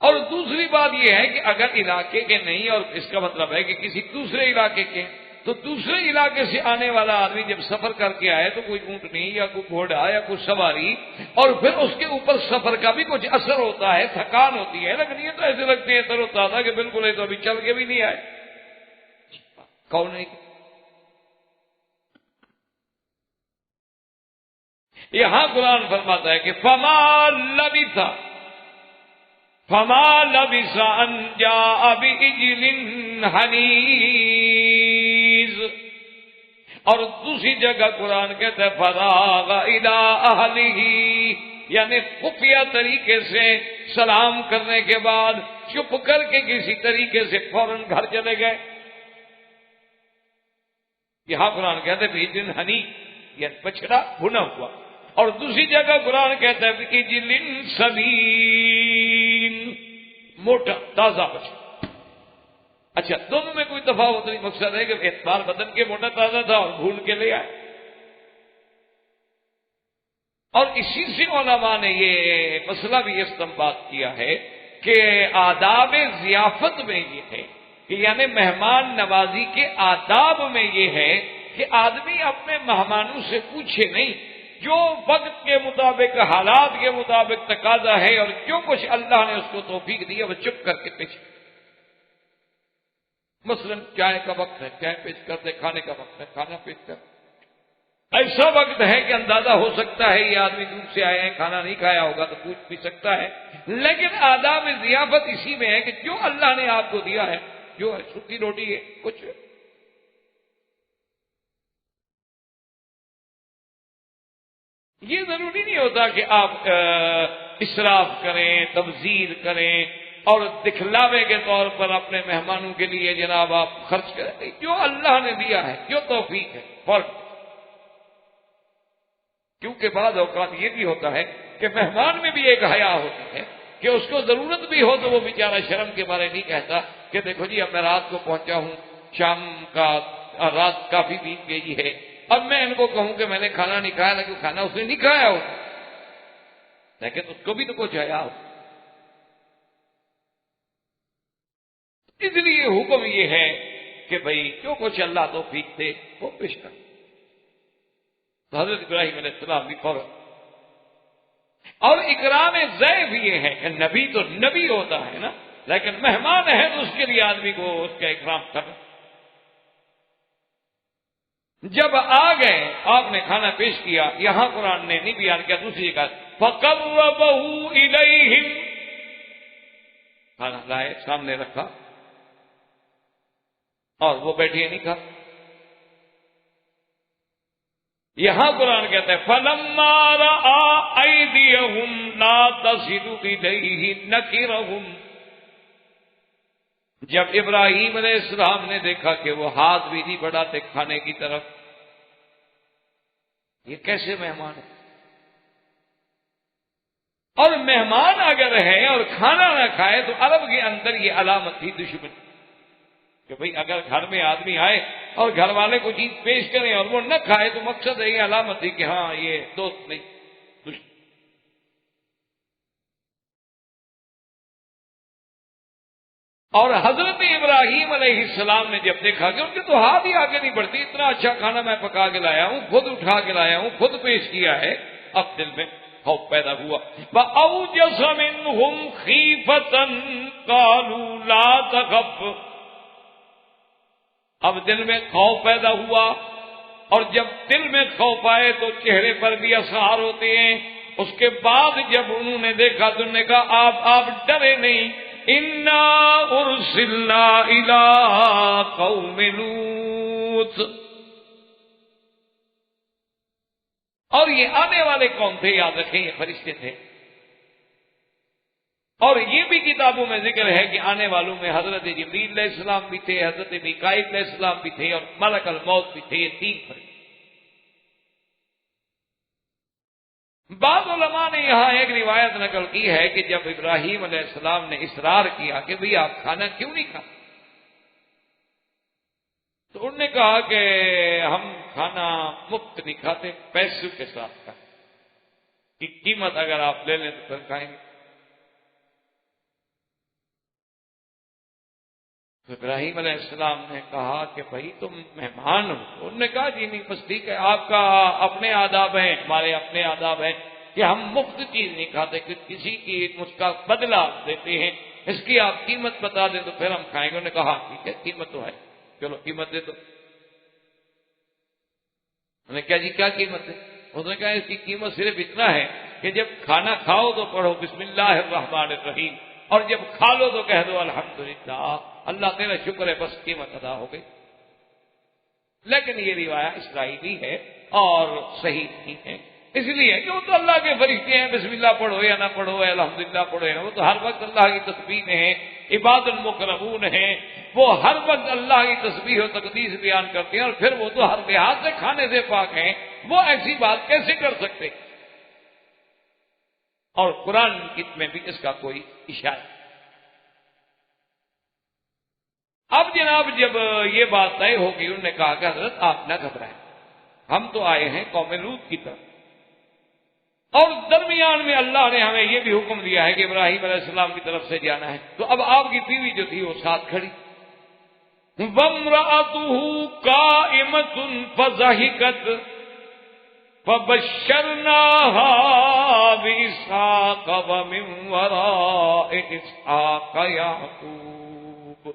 اور دوسری بات یہ ہے کہ اگر علاقے کے نہیں، اور اس کا مطلب ہے کہ کسی دوسرے علاقے کے، تو دوسرے علاقے سے آنے والا آدمی جب سفر کر کے آئے تو کوئی اونٹنی یا کوئی گھوڑا یا کوئی سواری، اور پھر اس کے اوپر سفر کا بھی کچھ اثر ہوتا ہے، تھکان ہوتی ہے، لیکن یہ تو ایسے لگتے ہیں تر و تازہ کہ بالکل یہ تو ابھی چل کے بھی نہیں آئے. کون ہے؟ یہاں قرآن فرماتا ہے کہ فما لبث ان جاء بعجل حنیذ. اور دوسری جگہ قرآن کہتا ہے فراغ الی اہلہ، یعنی خفیہ طریقے سے سلام کرنے کے بعد چپ کر کے کسی طریقے سے فوراً گھر چلے گئے. یہاں قرآن کہتا ہے بعجل حنیذ، یعنی بچڑا بھنا ہوا. اور دوسری جگہ قرآن کہتا ہے بعجل سمین، موٹا تازہ بچڑا. اچھا دونوں میں کوئی تفاوت نہیں، مقصد ہے کہ اعتبار بدن کے موٹا تازہ تھا اور بھول کے لے آئے. اور اسی سے علماء نے یہ مسئلہ بھی استنباط کیا ہے کہ آداب ضیافت میں یہ ہے کہ یعنی مہمان نوازی کے آداب میں یہ ہے کہ آدمی اپنے مہمانوں سے پوچھے نہیں، جو وقت کے مطابق حالات کے مطابق تقاضا ہے اور جو کچھ اللہ نے اس کو توفیق دی ہے وہ چپ کر کے پیش. مثلا چائے کا وقت ہے، چائے پیش کر دے، کھانے کا وقت ہے، کھانا پیش کر. ایسا وقت ہے کہ اندازہ ہو سکتا ہے یہ آدمی دور سے آئے ہیں، کھانا نہیں کھایا ہوگا تو پوچھ بھی سکتا ہے. لیکن آداب ضیافت اسی میں ہے کہ جو اللہ نے آپ کو دیا ہے، جو ہے سوکھی روٹی ہے، کچھ یہ ضروری نہیں ہوتا کہ آپ اسراف کریں، تبذیر کریں. اور دکھلاوے کے طور پر اپنے مہمانوں کے لیے جناب آپ خرچ کریں، جو اللہ نے دیا ہے، جو توفیق ہے فرق۔ کیونکہ بعض اوقات یہ بھی ہوتا ہے کہ مہمان میں بھی ایک حیا ہوتی ہے کہ اس کو ضرورت بھی ہو تو وہ بیچارہ شرم کے بارے نہیں کہتا کہ دیکھو جی اب میں رات کو پہنچا ہوں، شام کا رات کافی بیت گئی ہے، اب میں ان کو کہوں کہ میں نے کھانا نہیں کھایا، لیکن کھانا اس نے نہیں کھایا ہو، لیکن اس کو بھی تو کچھ حیا ہو۔ اس لیے حکم یہ ہے کہ بھئی جو کچھ اللہ توفیق دے وہ پیش کر۔ تو حضرت ابراہیم علیہ السلام بھی فوراً۔ اور اکرام ضیف یہ ہے کہ نبی تو نبی ہوتا ہے نا، لیکن مہمان ہے تو اس کے لیے آدمی کو اس کا اکرام کرنا۔ جب آ گئے آپ نے کھانا پیش کیا، یہاں قرآن نے نہیں بیان کیا، دوسری جگہ فَقَرَّبَهُ إِلَيْهِمْ، کھانا لائے سامنے رکھا اور وہ بیٹھے نہیں کھا۔ یہاں قرآن کہتا ہے فَلَمَّا رَأَىٰ أَيْدِيَهُمْ لَا تَصِلُ إِلَيْهِ نَكِرَهُمْ، جب ابراہیم علیہ السلام نے دیکھا کہ وہ ہاتھ بھی نہیں بڑھاتے کھانے کی طرف، یہ کیسے مہمان ہے؟ اور مہمان اگر ہے اور کھانا نہ کھائے تو عرب کے اندر یہ علامت تھی دشمن کہ بھئی اگر گھر میں آدمی آئے اور گھر والے کو چیز پیش کریں اور وہ نہ کھائے تو مقصد ہے یہ علامت تھی کہ ہاں یہ دوست نہیں دشمن۔ اور حضرت ابراہیم علیہ السلام نے جب دیکھا کہ ان کے تو ہاتھ ہی آگے نہیں بڑھتی، اتنا اچھا کھانا میں پکا کے لایا ہوں، خود اٹھا کے لایا ہوں، خود پیش کیا ہے، اب دل میں خوف پیدا ہوا۔ وَأَوْجَسَ مِنْهُمْ خِيفَةً قَالُوا لَا تَخَفْ، اب دل میں خوف پیدا ہوا، اور جب دل میں خوف آئے تو چہرے پر بھی اثار ہوتے ہیں۔ اس کے بعد جب انہوں نے دیکھا تو انہوں نے کہا آپ ڈرے نہیں، اِنَّا أُرْسِلْنَا إِلَىٰ قَوْمِ لُوطٍ، اور یہ آنے والے کون تھے؟ یاد رکھیں یہ فرشتے تھے، اور یہ بھی کتابوں میں ذکر ہے کہ آنے والوں میں حضرت جبریل علیہ السلام بھی تھے، حضرت میکائیل علیہ السلام بھی تھے، اور ملک الموت بھی تھے، یہ تین فرشتے۔ بعض علماء نے یہاں ایک روایت نقل کی ہے کہ جب ابراہیم علیہ السلام نے اصرار کیا کہ بھئی آپ کھانا کیوں نہیں کھاتے، تو انہوں نے کہا کہ ہم کھانا مفت نہیں کھاتے، پیسوں کے ساتھ کھاتے کی قیمت اگر آپ لے لیں تو پھر کھائیں گے۔ تو ابراہیم علیہ السلام نے کہا کہ بھائی تم مہمان ہو، انہوں نے کہا جی نہیں بس ٹھیک ہے، آپ کا اپنے آداب ہیں، ہمارے اپنے آداب ہیں کہ ہم مفت چیز نہیں کھاتے، کہ کسی کی اس کا بدلہ دیتے ہیں، اس کی آپ قیمت بتا دیں تو پھر ہم کھائیں گے۔ انہوں نے کہا ٹھیک ہے قیمت تو ہے، چلو قیمت دے دو۔ انہوں نے کہا جی کیا قیمت ہے؟ انہوں نے کہا اس کی قیمت صرف اتنا ہے کہ جب کھانا کھاؤ تو پڑھو بسم اللہ الرحمن الرحیم، اور جب کھا لو تو کہہ دو الحمدللہ، اللہ تیرا شکر ہے، بس قیمت ادا ہو گئی۔ لیکن یہ روایت اسرائیلی ہے اور صحیح نہیں ہے، اس لیے کہ وہ تو اللہ کے فرشتے ہیں، بسم اللہ پڑھو یا نہ پڑھو، الحمدللہ پڑھو یا نہ، وہ تو ہر وقت اللہ کی تسبیح میں ہیں، عباد المکرمون ہیں، وہ ہر وقت اللہ کی تسبیح و تقدیس بیان کرتے ہیں، اور پھر وہ تو ہر لحاظ سے کھانے سے پاک ہیں، وہ ایسی بات کیسے کر سکتے؟ اور قرآن میں بھی اس کا کوئی اشارہ۔ اب جناب جب یہ بات طے ہوگی، انہوں نے کہا کہ حضرت آپ نہ گھبرائیں، ہم تو آئے ہیں قوم لوط کی طرف، اور درمیان میں اللہ نے ہمیں یہ بھی حکم دیا ہے کہ ابراہیم علیہ السلام کی طرف سے جانا ہے۔ تو اب آپ کی بیوی جو تھی وہ ساتھ کھڑی، وَامْرَأَتُهُ قَائِمَةٌ فَضَحِكَتْ فَبَشَّرْنَاهَا بِإِسْحَاقَ وَمِنْ وَرَاءِ إِسْحَاقَ يَعْقُوبَ۔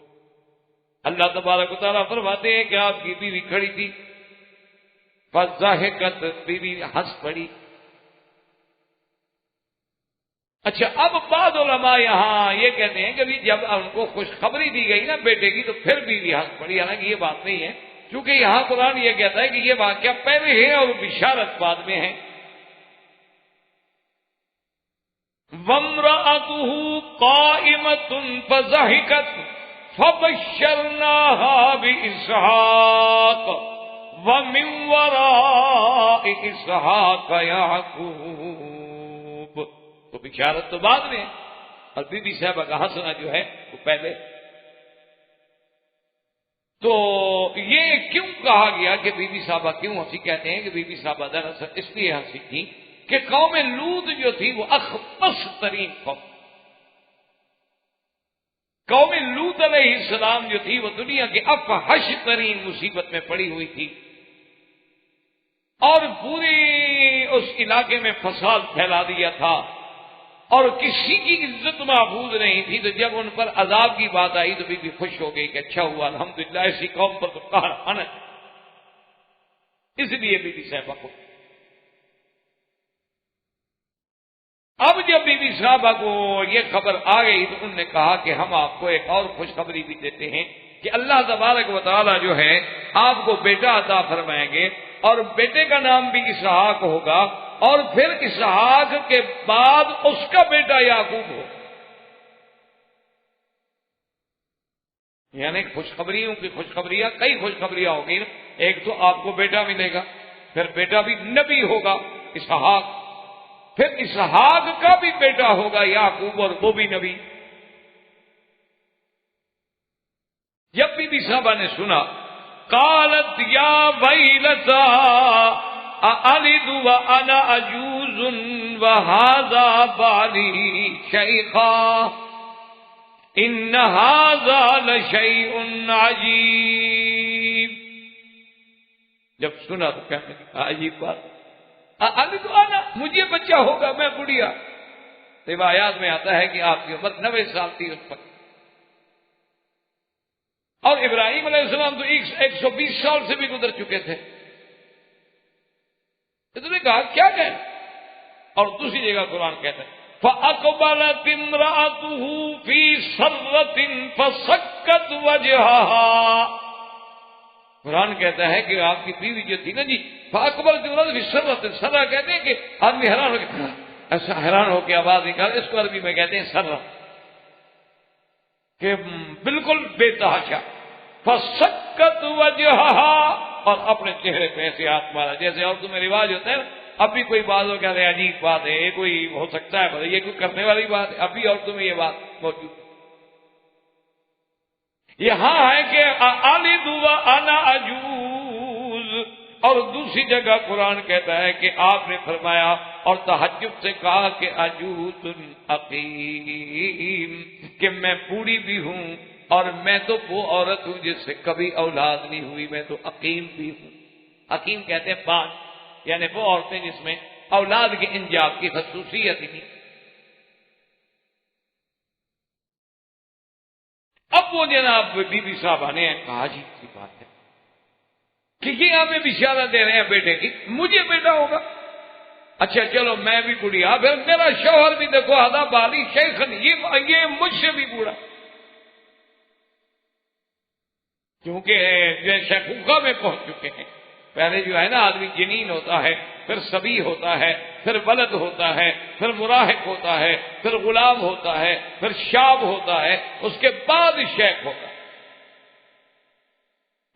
اللہ تبارک و تعالیٰ فرماتے ہیں کہ آپ کی بیوی کھڑی تھی، فَضَحِكَتْ، بیوی ہنس پڑی۔ اچھا اب بعض علماء یہاں یہ کہتے ہیں کہ جب ان کو خوشخبری دی گئی نا بیٹے کی تو پھر بیوی ہنس پڑی، حالانکہ یہ بات نہیں ہے، کیونکہ یہاں قرآن یہ کہتا ہے کہ یہ واقعہ پہلے ہے اور بشارت بعد میں ہے۔ وامرأته قائمة فضحكت فبشرناها بإسحاق ومن وراء إسحاق يعقوب. تو بشارت تو بعد میں اور بی بی صاحبہ کا ہنسنا جو ہے وہ پہلے. تو یہ کیوں کہا گیا کہ بی بی صاحبہ کیوں ہنسی؟ کہتے ہیں کہ بی بی صاحبہ دراصل اس لیے ہنسی تھی کہ قوم لوط جو تھی وہ اخبث ترین قوم لوط علیہ السلام جو تھی وہ دنیا کے افحش ترین مصیبت میں پڑی ہوئی تھی اور پوری اس علاقے میں فساد پھیلا دیا تھا اور کسی کی عزت محفوظ نہیں تھی. تو جب ان پر عذاب کی بات آئی تو بھی خوش ہو گئی کہ اچھا ہوا الحمدللہ ایسی قوم پر تو قہر آنا. اس لیے بی بی صاحبہ کو اب جب بی بی صاحبہ کو یہ خبر آ گئی تو انہوں نے کہا کہ ہم آپ کو ایک اور خوشخبری بھی دیتے ہیں کہ اللہ تبارک و تعالی جو ہے آپ کو بیٹا عطا فرمائیں گے اور بیٹے کا نام بھی اسحاق ہوگا اور پھر اسحاق کے بعد اس کا بیٹا یعقوب ہو. یعنی خوشخبریوں کی خوشخبریاں کئی خوشخبریاں ہوگی. ایک تو آپ کو بیٹا ملے گا، پھر بیٹا بھی نبی ہوگا اسحاق، پھر اسحاق کا بھی بیٹا ہوگا یعقوب اور وہ بھی نبی. جب بی بی صاحبہ نے سنا قالت یا ویلتا أألد وأنا عجوز وهذا بالي شيخا إن هذا لشيء عجيب. جب سنا تو کہنے لگا عجیب بات، أألد وأنا مجھے بچہ ہوگا میں بڑھیا. روایات میں آتا ہے کہ آپ کی عمر 90 سال تھی اس وقت اور ابراہیم علیہ السلام تو 120 سال سے بھی گزر چکے تھے. اس نے کہا کیا کہیں؟ اور دوسری جگہ قرآن کہتا ہے فَأَقْبَلَتِ امْرَأَتُهُ فِي سَرَّةٍ فَسَكَّتْ وَجْهَهَا. قرآن کہتا ہے کہ آپ کی بیوی جو تھی نا جی فَأَقْبَلَتِ امْرَأَتُهُ فِي سَرَّةٍ. سرہ کہتے ہیں کہ آدمی حیران ہو کے ایسا حیران ہو کے آواز نکال، اس کو عربی میں کہتے ہیں سرہ، کہ بالکل بے تحاشا. فَسَكَّتْ وَجْهَهَا، اور اپنے چہرے پہ ایسے ہاتھ مارا جیسے عورتوں میں رواج ہوتا ہے. اب بھی کوئی بات ہو کہتے ہیں عجیب بات ہے، یہ کوئی ہو سکتا ہے یہ کوئی کرنے والی بات ہے. اب بھی عورتوں میں یہ بات موجود ہے. یہاں ہے کہ آلد وانا عجوز، اور دوسری جگہ قرآن کہتا ہے کہ آپ نے فرمایا اور تہجد سے کہا کہ عجوز عقیم، کہ میں بوڑھی بھی ہوں اور میں تو وہ عورت ہوں جس سے کبھی اولاد نہیں ہوئی، میں تو عقیم بھی ہوں. حکیم کہتے ہیں پانچ، یعنی وہ عورتیں جس میں اولاد کے انجاب کی خصوصیت ہی نہیں. اب وہ جناب بی بی صاحبہ نے کہا جی کی بات ہے کہ یہ ہمیں بشارت دے رہے ہیں بیٹے کی، مجھے بیٹا ہوگا. اچھا چلو میں بھی بڑھیا، پھر میرا شوہر بھی دیکھو ہدا بالی شیخن، یہ مجھ سے بھی بوڑھا، کیونکہ جو شیخوخہ میں پہنچ چکے ہیں. پہلے جو ہے نا آدمی جنین ہوتا ہے، پھر صبی ہوتا ہے، پھر ولد ہوتا ہے، پھر مراہق ہوتا ہے، پھر غلام ہوتا ہے، پھر شاب ہوتا ہے، اس کے بعد شیخ ہوتا ہے.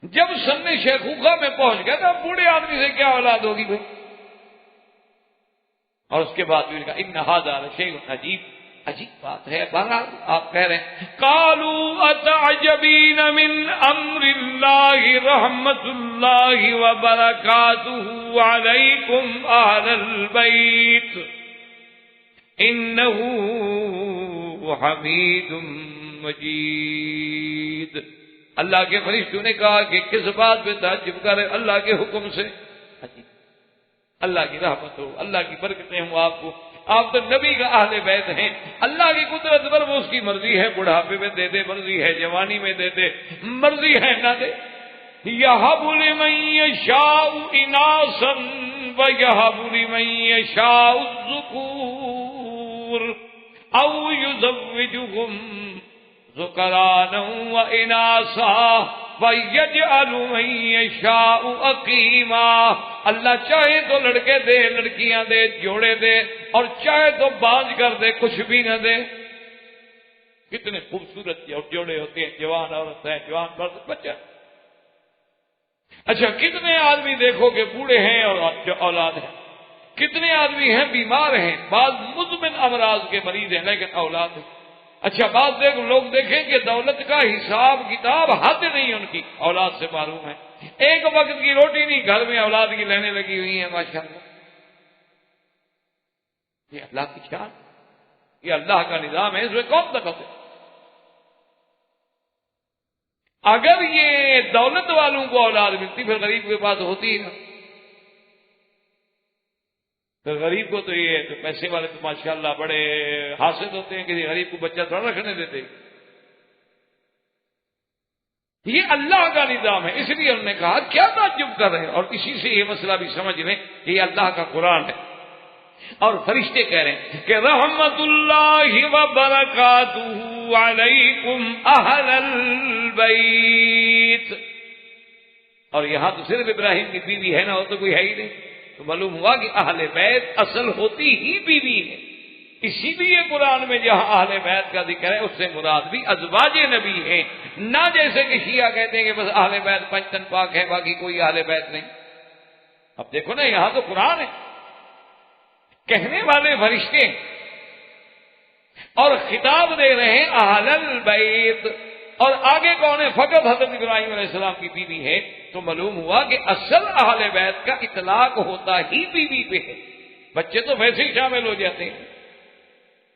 جب سن شیخوخہ میں پہنچ گیا تو بوڑھے آدمی سے کیا اولاد ہوگی بھائی. اور اس کے بعد بھی کہا ان ھذا لشیء عجیب، عجیب بات ہے. بہرحال آپ کہہ رہے ہیں قالوا اتعجبین من امر اللہ رحمت اللہ وبرکاتہ علیکم اہل البیت انہ حمید مجید. اللہ کے فرشتوں نے کہا کہ کس بات پہ تعجب کر رہے؟ اللہ کے حکم سے. اللہ کی رحمت ہو، اللہ کی برکتیں ہوں آپ کو، آپ تو نبی کا اہل بیت ہیں. اللہ کی قدرت پر وہ اس کی مرضی ہے، بڑھاپے میں دے دے، مرضی ہے جوانی میں دے دے، مرضی ہے نہ دے. یہب لمن یشاء اناثا ویہب لمن یشاء الذکور او یزوجہم ذکرانا واناثا وَيَجْعَلُ مَن يَشَاءُ عَقِيمًا، اللہ چاہے تو لڑکے دے، لڑکیاں دے، جوڑے دے، اور چاہے تو باز کر دے، کچھ بھی نہ دے۔ کتنے خوبصورت جوڑے ہوتے ہیں، جوان عورت ہے، جوان مرد، بچہ۔ اچھا کتنے آدمی دیکھو کہ بوڑھے ہیں اور اولاد ہے، کتنے آدمی ہیں بیمار ہیں، بعض مزمن امراض کے مریض ہیں لیکن اولاد ہے۔ اچھا بعض لوگ دیکھیں کہ دولت کا حساب کتاب حد نہیں ان کی، اولاد سے معلوم ہے۔ ایک وقت کی روٹی نہیں، گھر میں اولاد کی لینے لگی ہوئی ہیں ماشاءاللہ۔ یہ اللہ کی شان، یہ اللہ کا نظام ہے، اس میں کون دخل ہے؟ اگر یہ دولت والوں کو اولاد ملتی پھر غریب کے پاس ہوتی ہی نہ، پھر غریب کو تو یہ تو پیسے والے تو ماشاءاللہ بڑے حاسد ہوتے ہیں، کسی غریب کو بچہ تھوڑا رکھنے دیتے۔ یہ اللہ کا نظام ہے، اس لیے انہوں نے کہا کیا تعجب کر رہے ہیں، اور اسی سے یہ مسئلہ بھی سمجھ لیں کہ یہ اللہ کا قرآن ہے۔ اور فرشتے کہہ رہے ہیں کہ رحمت اللہ وبرکاتہ علیکم اہل البیت، اور یہاں تو صرف ابراہیم کی بیوی ہے نا، وہ تو کوئی ہے ہی نہیں، تو معلوم ہوا کہ اہل بیت اصل ہوتی ہی بیوی ہے۔ اسی لیے قرآن میں جہاں اہل بیت کا ذکر ہے اس سے مراد بھی ازواج نبی ہیں، نہ جیسے کہ شیعہ کہتے ہیں کہ بس اہل بیت پنجتن پاک ہے باقی کوئی اہل بیت نہیں۔ اب دیکھو نا یہاں تو قرآن ہے، کہنے والے فرشتے اور خطاب دے رہے ہیں اہل البیت، اور آگے کون ہے؟ فقط حضرت ابراہیم علیہ السلام کی بیوی ہے، تو معلوم ہوا کہ اصل اہل بیت کا اطلاق ہوتا ہی بیوی پہ ہے۔ بچے تو ویسے ہی شامل ہو جاتے ہیں،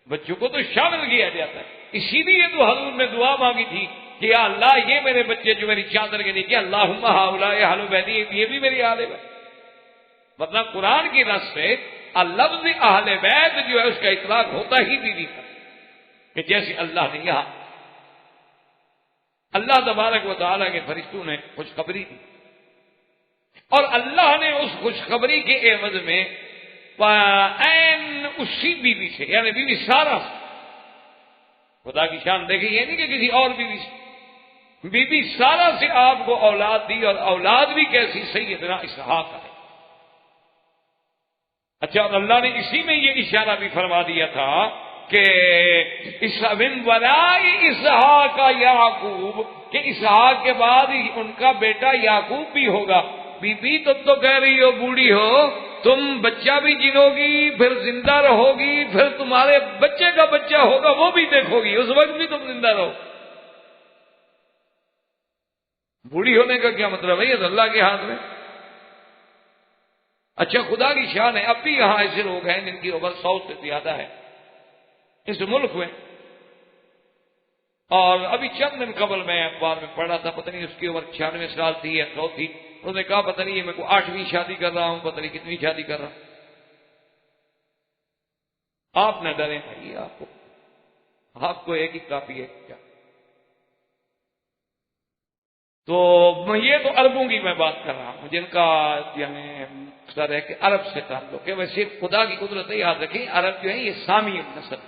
بچوں کو تو شامل کیا جاتا ہے، اسی لیے تو حضور نے دعا مانگی تھی کہ یا اللہ یہ میرے بچے جو میری چادر کے نیچے، اللہم ہؤلاء اہل بیتی، یہ بھی میری اہل بیت۔ مطلب قرآن کی نص سے لفظ اہل بیت جو ہے اس کا اطلاق ہوتا ہی بیوی کا، کہ جیسے اللہ نے یہاں اللہ تبارک و تعالیٰ کے فرشتوں نے خوشخبری دی، اور اللہ نے اس خوشخبری کے عوض میں اسی بیوی سے، یعنی بیوی سارا سے، خدا کی شان دیکھیں، یہ نہیں کہ کسی اور بیوی سے، بیوی سارا سے آپ کو اولاد دی، اور اولاد بھی کیسی؟ سیدنا اسحاق ہے۔ اچھا، اور اللہ نے اسی میں یہ اشارہ بھی فرما دیا تھا کہ من وراء اسحاق یعقوب، کہ اسحاق کے بعد ان کا بیٹا یعقوب بھی ہوگا۔ بی بی تم تو کہہ رہی ہو بوڑھی ہو، تم بچہ بھی جنو گی، پھر زندہ رہو گی، پھر تمہارے بچے کا بچہ ہوگا وہ بھی دیکھو گی، اس وقت بھی تم زندہ رہو۔ بوڑھی ہونے کا کیا مطلب ہے؟ یہ اللہ کے ہاتھ میں۔ اچھا خدا کی شان ہے، اب بھی یہاں ایسے لوگ ہیں جن کی عمر 100 سے زیادہ ہے اس ملک میں، اور ابھی چند دن قبل میں اخبار میں پڑھا تھا، پتہ نہیں اس کی عمر 96 سال تھی یا 100 تھی، انہوں نے کہا پتہ نہیں یہ میں کو 8ویں شادی کر رہا ہوں، پتہ نہیں کتنی شادی کر رہا ہوں۔ آپ نہ ڈریں بھائی، آپ کو ایک ہی کافی ہے کیا؟ تو یہ تو عربوں کی میں بات کر رہا ہوں جن کا یعنی مقصد ہے کہ عرب سے تعلق ہے۔ ویسے خدا کی قدرت ہے، یاد رکھیں عرب جو ہے یہ سامی نسل،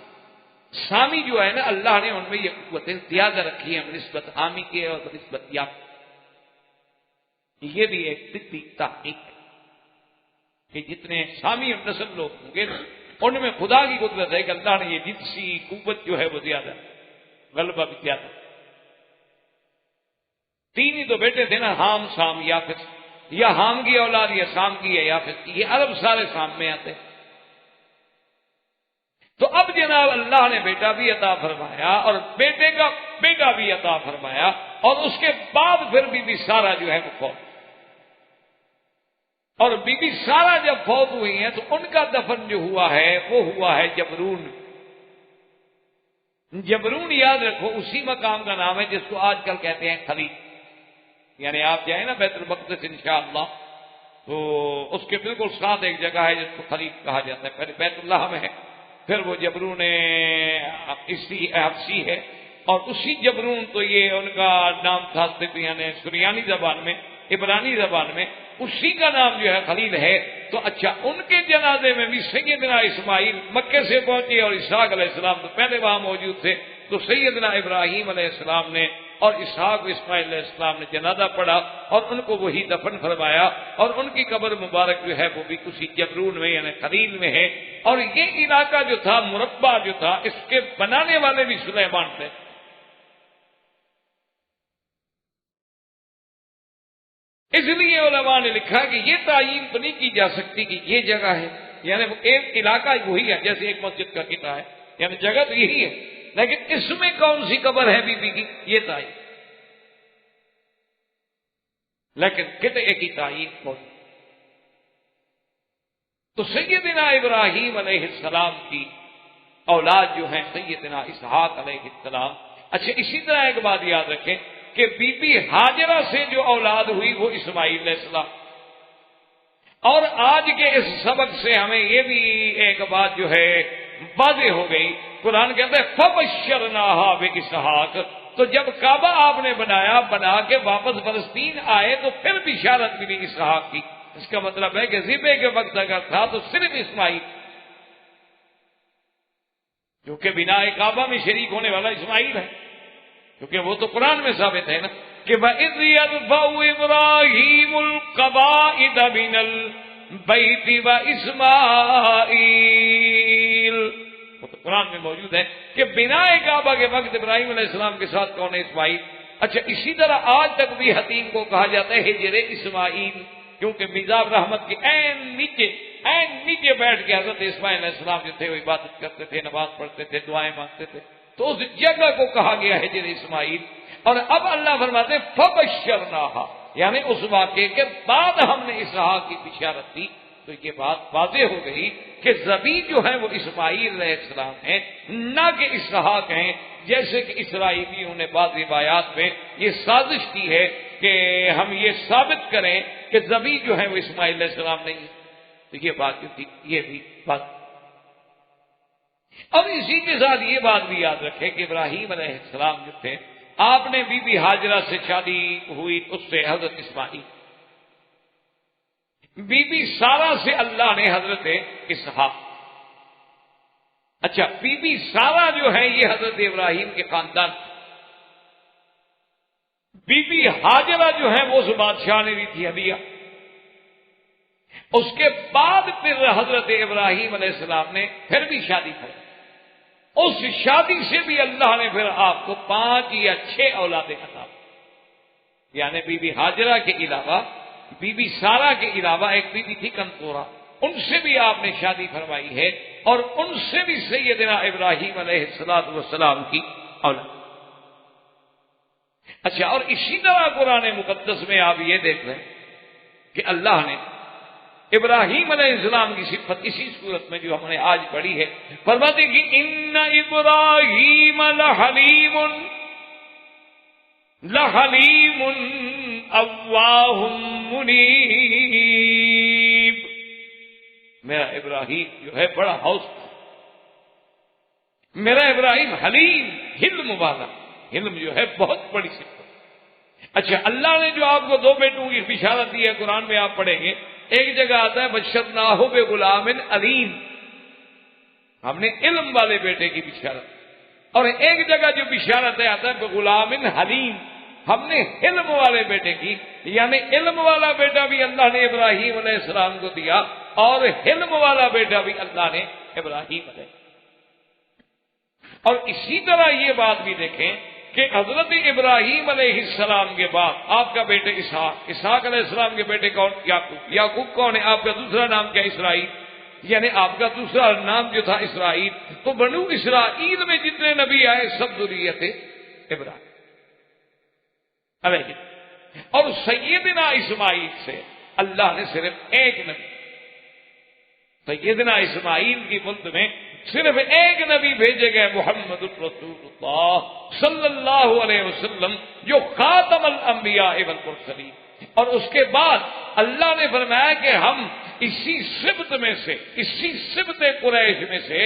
سامی جو ہے نا اللہ نے ان میں یہ قوتیں زیادہ رکھی ہیں بنسبت عامی کے اور بنسبت یا، یہ بھی ایک طبی تحقیق ہے کہ جتنے سامی نسل لوگ ہوں گے ان میں خدا کی قدرت ہے کہ اللہ نے یہ جنسی قوت جو ہے وہ زیادہ، غلبہ بھی زیادہ۔ 3 ہی تو بیٹے تھے نا، حام سام یافس، یا حام کی اولاد یا سام کی یا یافس کی، یہ عرب سارے سام میں آتے۔ تو اب جناب اللہ نے بیٹا بھی عطا فرمایا اور بیٹے کا بیٹا بھی عطا فرمایا، اور اس کے بعد پھر بی بی سارا جو ہے وہ فوت، اور بی بی سارا جب فوت ہوئی ہیں تو ان کا دفن جو ہوا ہے وہ ہوا ہے جبرون۔ جبرون یاد رکھو اسی مقام کا نام ہے جس کو آج کل کہتے ہیں خلیل، یعنی آپ جائیں نا بیت المقدس انشاءاللہ تو اس کے بالکل ساتھ ایک جگہ ہے جس کو خلیل کہا جاتا ہے، پہلے بیت اللہ میں ہے، پھر وہ جبرون حبشی ہے، اور اسی جبرون تو یہ ان کا نام تھا یعنی سریانی زبان میں، عبرانی زبان میں اسی کا نام جو ہے خلیل ہے۔ تو اچھا ان کے جنازے میں بھی سیدنا اسماعیل مکے سے پہنچے اور اسحاق علیہ السلام تو پہلے وہاں موجود تھے، تو سیدنا ابراہیم علیہ السلام نے اور اسحاق و اسماعیل علیہ السلام نے جنازہ پڑھا اور ان کو وہی دفن فرمایا، اور ان کی قبر مبارک جو ہے وہ بھی اسی جبرون میں یعنی خلیل میں ہے۔ اور یہ علاقہ جو تھا، مربع جو تھا، اس کے بنانے والے بھی سلیمان تھے۔ اس لیے علماء نے لکھا کہ یہ تعین تو نہیں کی جا سکتی کہ یہ جگہ ہے، یعنی ایک علاقہ وہی ہے، جیسے ایک مسجد کا قطعہ ہے، یعنی جگہ تو یہی ہے، لیکن اس میں کون سی قبر ہے بی بی کی یہ تعین، لیکن قطعے کی تعین کون۔ تو سیدنا ابراہیم علیہ السلام کی اولاد جو ہیں سیدنا اسحاق علیہ السلام۔ اچھا، اسی طرح ایک بات یاد رکھیں کہ بی بی ہاجرہ سے جو اولاد ہوئی وہ اسماعیل علیہ السلام۔ اور آج کے اس سبق سے ہمیں یہ بھی ایک بات جو ہے واضح ہو گئی، قرآن کہتا ہے فَبَشَّرْنَاهَا بِإِسْحَاقَ، تو جب کعبہ آپ نے بنا کے واپس فلسطین آئے تو پھر بشارت ملی اسحاق کی۔ اس کا مطلب ہے کہ ذبح کے وقت اگر تھا تو صرف اسماعیل، کیونکہ بناء کعبہ میں شریک ہونے والا اسماعیل ہے، کیونکہ وہ تو قرآن میں ثابت ہے نا کہ وَإِذْ يَرْفَعُ إِبْرَاهِيمُ الْقَوَاعِدَ مِنَ الْبَيْتِ وَإِسْمَاعِيلُ، وہ تو قرآن میں موجود ہے کہ بناء کعبہ کے وقت ابراہیم علیہ السلام کے ساتھ کون ہے؟ اسماعیل۔ اچھا، اسی طرح آج تک بھی حتیم کو کہا جاتا ہے ہجر اسماعیل، کیونکہ میزاب رحمت کے این نیچے بیٹھ کے حضرت اسماعیل علیہ السلام جو تھے وہ عبادت کرتے تھے، نماز پڑھتے تھے، دعائیں مانگتے تھے، تو اس جگہ کو کہا گیا ہے ہجر اسماعیل۔ اور اب اللہ فرماتے ہیں فَبَشَّرْنَاهَا، یعنی اس واقعے کے بعد ہم نے اسحاق کی بشارت دی، تو یہ بات واضح ہو گئی کہ ذبیح جو ہے وہ اسماعیل علیہ السلام ہیں، نہ کہ اسحاق ہیں، جیسے کہ اسرائیلیوں نے بعض روایات میں یہ سازش کی ہے کہ ہم یہ ثابت کریں کہ ذبیح جو ہے وہ اسماعیل علیہ السلام نہیں ہے، تو یہ بات جو تھی یہ بھی بات۔ اب اسی کے ساتھ یہ بات بھی یاد رکھیں کہ ابراہیم علیہ السلام جو تھے، آپ نے بی بی ہاجرہ سے شادی ہوئی، اس سے حضرت اسماعیل، بی بی سارہ سے اللہ نے حضرت اسحاق۔ اچھا، بی بی سارہ جو ہے یہ حضرت ابراہیم کے خاندان، بی بی ہاجرہ جو ہے وہ اس بادشاہ نے دی تھی ہدیہ۔ اس کے بعد پھر حضرت ابراہیم علیہ السلام نے پھر بھی شادی کی، اس شادی سے بھی اللہ نے پھر آپ کو 5 یا 6 اولادیں عطا، یعنی بی بی ہاجرہ کے علاوہ، بی بی سارہ کے علاوہ ایک بی بی تھی کنتورہ، ان سے بھی آپ نے شادی فرمائی ہے، اور ان سے بھی سیدنا ابراہیم علیہ السلام کی اولاد۔ اچھا، اور اسی طرح قرآن مقدس میں آپ یہ دیکھ رہے ہیں کہ اللہ نے ابراہیم علیہ السلام کی صفت اسی صورت میں جو ہم نے آج پڑھی ہے، فرماتے کہ ان ابراہیم لحلیم اواہ منیب، میرا ابراہیم جو ہے بڑا حوص، میرا ابراہیم حلیم، حلم والا، حلم جو ہے بہت بڑی صفت۔ اچھا، اللہ نے جو آپ کو 2 بیٹوں کی بشارت دی ہے، قرآن میں آپ پڑھیں گے، ایک جگہ آتا ہے بشرناہ بغلام علیم، ہم نے علم والے بیٹے کی بشارت، اور ایک جگہ جو بشارت ہے آتا ہے بغلام حلیم، ہم نے علم والے بیٹے کی، یعنی علم والا بیٹا بھی اللہ نے ابراہیم علیہ السلام کو دیا، اور حلم والا بیٹا بھی اللہ نے ابراہیم علیہ۔ اور اسی طرح یہ بات بھی دیکھیں کہ حضرت ابراہیم علیہ السلام کے بعد آپ کا بیٹے اسحاق علیہ السلام کے بیٹے کون؟ یعقوب کون ہے؟ آپ کا دوسرا نام کیا؟ اسرائیل، یعنی آپ کا دوسرا نام جو تھا اسرائیل۔ تو بنو اسرائیل میں جتنے نبی آئے سب ذریت ابراہیم علیہ، اور سیدنا اسماعیل سے اللہ نے صرف ایک نبی، سیدنا اسماعیل کی ملک میں صرف ایک نبی بھیجے گئے، محمد الرسول اللہ صلی اللہ علیہ وسلم، جو خاتم الانبیاء والمرسلین۔ اور اس کے بعد اللہ نے فرمایا کہ ہم اسی سبط میں سے، اسی سبط قریش میں سے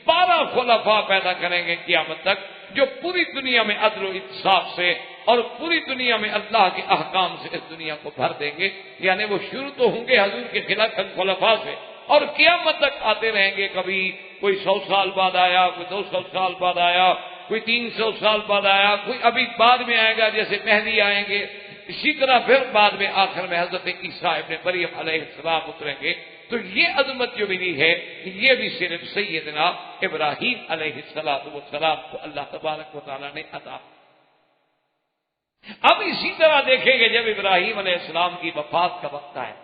12 خلفاء پیدا کریں گے قیامت تک، جو پوری دنیا میں عدل و انصاف سے اور پوری دنیا میں اللہ کے احکام سے اس دنیا کو بھر دیں گے۔ یعنی وہ شروع تو ہوں گے حضور کے خلافت خلفاء سے، اور قیامت تک آتے رہیں گے، کبھی کوئی 100 سال بعد آیا، کوئی 200 سال بعد آیا، کوئی 300 سال بعد آیا، کوئی ابھی بعد میں آئے گا جیسے مہدی آئیں گے، اسی طرح پھر بعد میں آخر میں حضرت عیسیٰ ابن مریم علیہ السلام اتریں گے۔ تو یہ عظمت جو ملی ہے یہ بھی صرف سیدنا ابراہیم علیہ السلام کو اللہ تبارک و تعالیٰ نے عطا۔ اب اسی طرح دیکھیں گے جب ابراہیم علیہ السلام کی وفات کا وقت آئے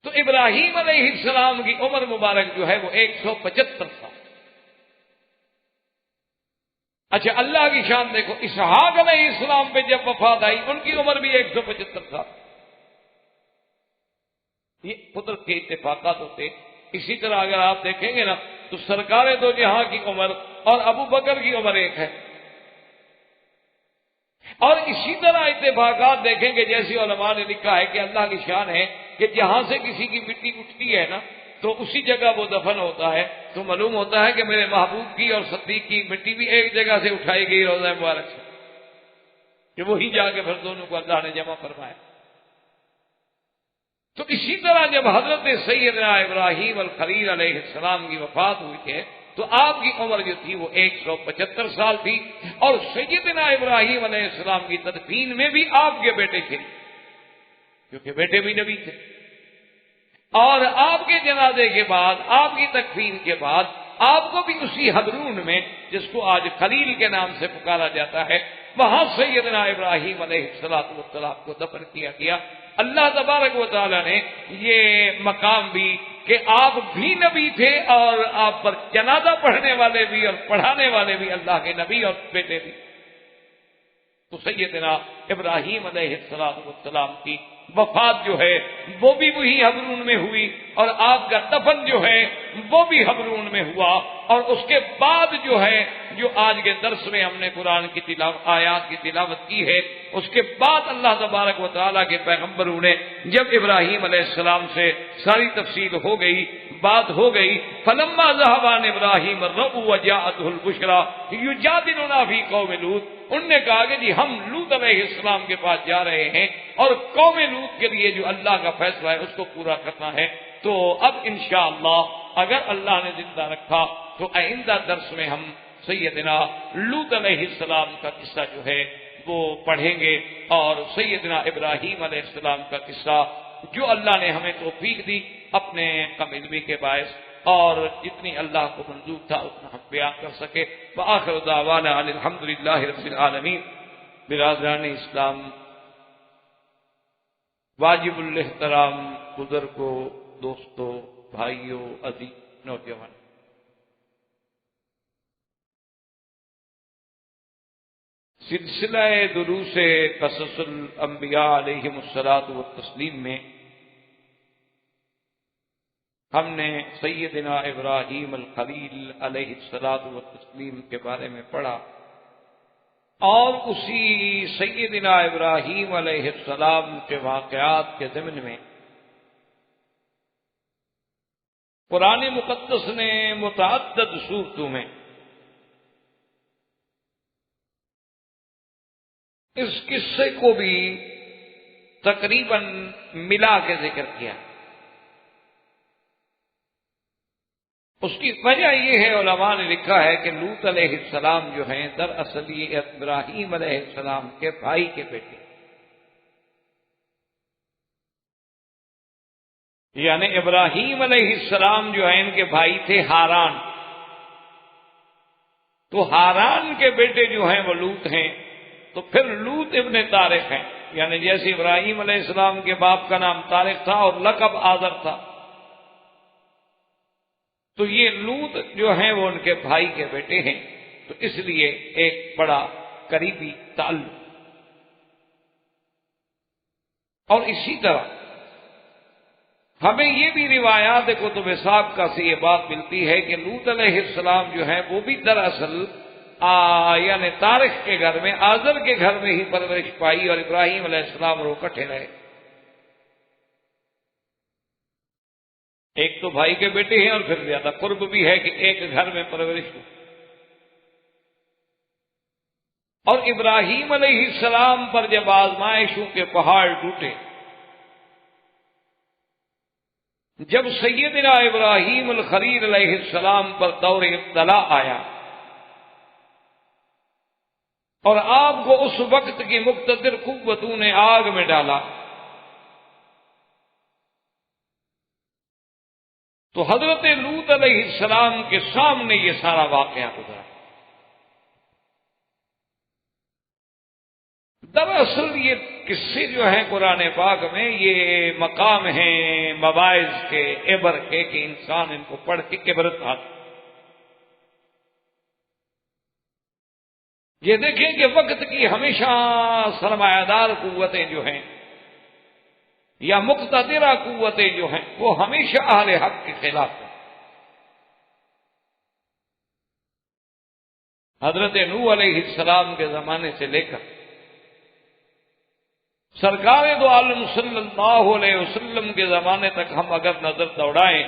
تو ابراہیم علیہ السلام کی عمر مبارک جو ہے وہ 175 سال۔ اچھا اللہ کی شان دیکھو، اسحاق علیہ السلام پہ جب وفات آئی ان کی عمر بھی 175 سال۔ یہ قدرت کے اتفاقات ہوتے۔ اسی طرح اگر آپ دیکھیں گے نا تو سرکار دو جہاں کی عمر اور ابو بکر کی عمر ایک ہے، اور اسی طرح اتفاقات دیکھیں گے جیسے علماء نے لکھا ہے کہ اللہ کی شان ہے کہ جہاں سے کسی کی مٹی اٹھتی ہے نا تو اسی جگہ وہ دفن ہوتا ہے، تو معلوم ہوتا ہے کہ میرے محبوب کی اور صدیق کی مٹی بھی ایک جگہ سے اٹھائی گئی روضہ مبارک سے، کہ وہی جا کے پھر دونوں کو اللہ نے جمع فرمایا۔ تو اسی طرح جب حضرت سیدنا ابراہیم الخلیل علیہ السلام کی وفات ہوئی ہے تو آپ کی عمر جو تھی وہ 175 سال تھی، اور سیدنا ابراہیم علیہ السلام کی تدفین میں بھی آپ کے بیٹے تھے، کیونکہ بیٹے بھی نبی تھے، اور آپ کے جنازے کے بعد، آپ کی تکفین کے بعد آپ کو بھی اسی حبرون میں جس کو آج خلیل کے نام سے پکارا جاتا ہے وہاں سیدنا ابراہیم علیہ السلام کو دفن کیا گیا۔ اللہ تبارک و تعالی نے یہ مقام بھی کہ آپ بھی نبی تھے اور آپ پر جنازہ پڑھنے والے بھی اور پڑھانے والے بھی اللہ کے نبی اور بیٹے بھی، تو سیدنا ابراہیم علیہ السلام کی وفات جو ہے وہ بھی وہی حبرون میں ہوئی، اور آپ کا دفن جو ہے وہ بھی حبرون میں ہوا، اور اس کے بعد جو ہے جو آج کے درس میں ہم نے قرآن کی آیات کی تلاوت کی ہے، اس کے بعد اللہ تبارک و تعالیٰ کے پیغمبروں نے جب ابراہیم علیہ السلام سے ساری تفصیل ہو گئی، بات ہو گئی، فلما ذهب عن ابراہیم الرؤ وجاءته البشرى یجادلنا فی قوم لوط، انہوں نے کہا کہ جی ہم لوط علیہ السلام کے پاس جا رہے ہیں اور قوم لوط کے لیے جو اللہ کا فیصلہ ہے اس کو پورا کرنا ہے۔ تو اب انشاءاللہ اگر اللہ نے زندہ رکھا تو آئندہ درس میں ہم سیدنا لوط علیہ السلام کا قصہ جو ہے وہ پڑھیں گے، اور سیدنا ابراہیم علیہ السلام کا قصہ جو اللہ نے ہمیں توفیق دی اپنے کم علمی کے باعث، اور جتنی اللہ کو منظور تھا اتنا ہم بیان کر سکے۔ وآخر دعوانا ان الحمدللہ رب العالمین۔ برادران اسلام، واجب الاحترام بزرگوں، دوستوں، بھائیوں، عزیز نوجوان، سلسلہ دروس قصص الانبیاء علیہم الصلاۃ والتسلیم میں ہم نے سیدنا ابراہیم الخلیل علیہ الصلاۃ والتسلیم کے بارے میں پڑھا، اور اسی سیدنا ابراہیم علیہ السلام کے واقعات کے ضمن میں قرآن مقدس نے متعدد صورتوں میں اس قصے کو بھی تقریباً ملا کے ذکر کیا۔ اس کی وجہ یہ ہے، علماء نے لکھا ہے کہ لوط علیہ السلام جو ہیں دراصل یہ ابراہیم علیہ السلام کے بھائی کے بیٹے، یعنی ابراہیم علیہ السلام جو ہیں ان کے بھائی تھے ہاران، تو ہاران کے بیٹے جو ہیں وہ لوط ہیں، تو پھر لوط ابن طارق ہیں، یعنی جیسے ابراہیم علیہ السلام کے باپ کا نام طارق تھا اور لقب آذر تھا، تو یہ لوط جو ہیں وہ ان کے بھائی کے بیٹے ہیں، تو اس لیے ایک بڑا قریبی تعلق۔ اور اسی طرح ہمیں یہ بھی روایات کتب سابقہ سے یہ بات ملتی ہے کہ لوط علیہ السلام جو ہیں وہ بھی دراصل یعنی طارق کے گھر میں، آذر کے گھر میں ہی پرورش پائی، اور ابراہیم علیہ السلام اور وہ اکٹھے رہے۔ ایک تو بھائی کے بیٹے ہیں اور پھر زیادہ قرب بھی ہے کہ ایک گھر میں پرورش ہو۔ اور ابراہیم علیہ السلام پر جب آزمائشوں کے پہاڑ ٹوٹے، جب سیدنا ابراہیم الخلیل علیہ السلام پر دور ابتلا آیا، اور آپ کو اس وقت کی مقتدر قوتوں نے آگ میں ڈالا، تو حضرت لوط علیہ السلام کے سامنے یہ سارا واقعہ گزرا۔ دراصل یہ قصے جو ہیں قرآن پاک میں، یہ مقام ہیں مواعظ کے، عبر کے، کہ انسان ان کو پڑھ کے عبرت حاصل۔ یہ دیکھیں کہ وقت کی ہمیشہ سرمایہ دار قوتیں جو ہیں یا مقتدرہ قوتیں جو ہیں وہ ہمیشہ اہل حق کے خلاف ہیں۔ حضرت نوح علیہ السلام کے زمانے سے لے کر سرکار دو عالم صلی اللہ علیہ وسلم کے زمانے تک ہم اگر نظر دوڑائیں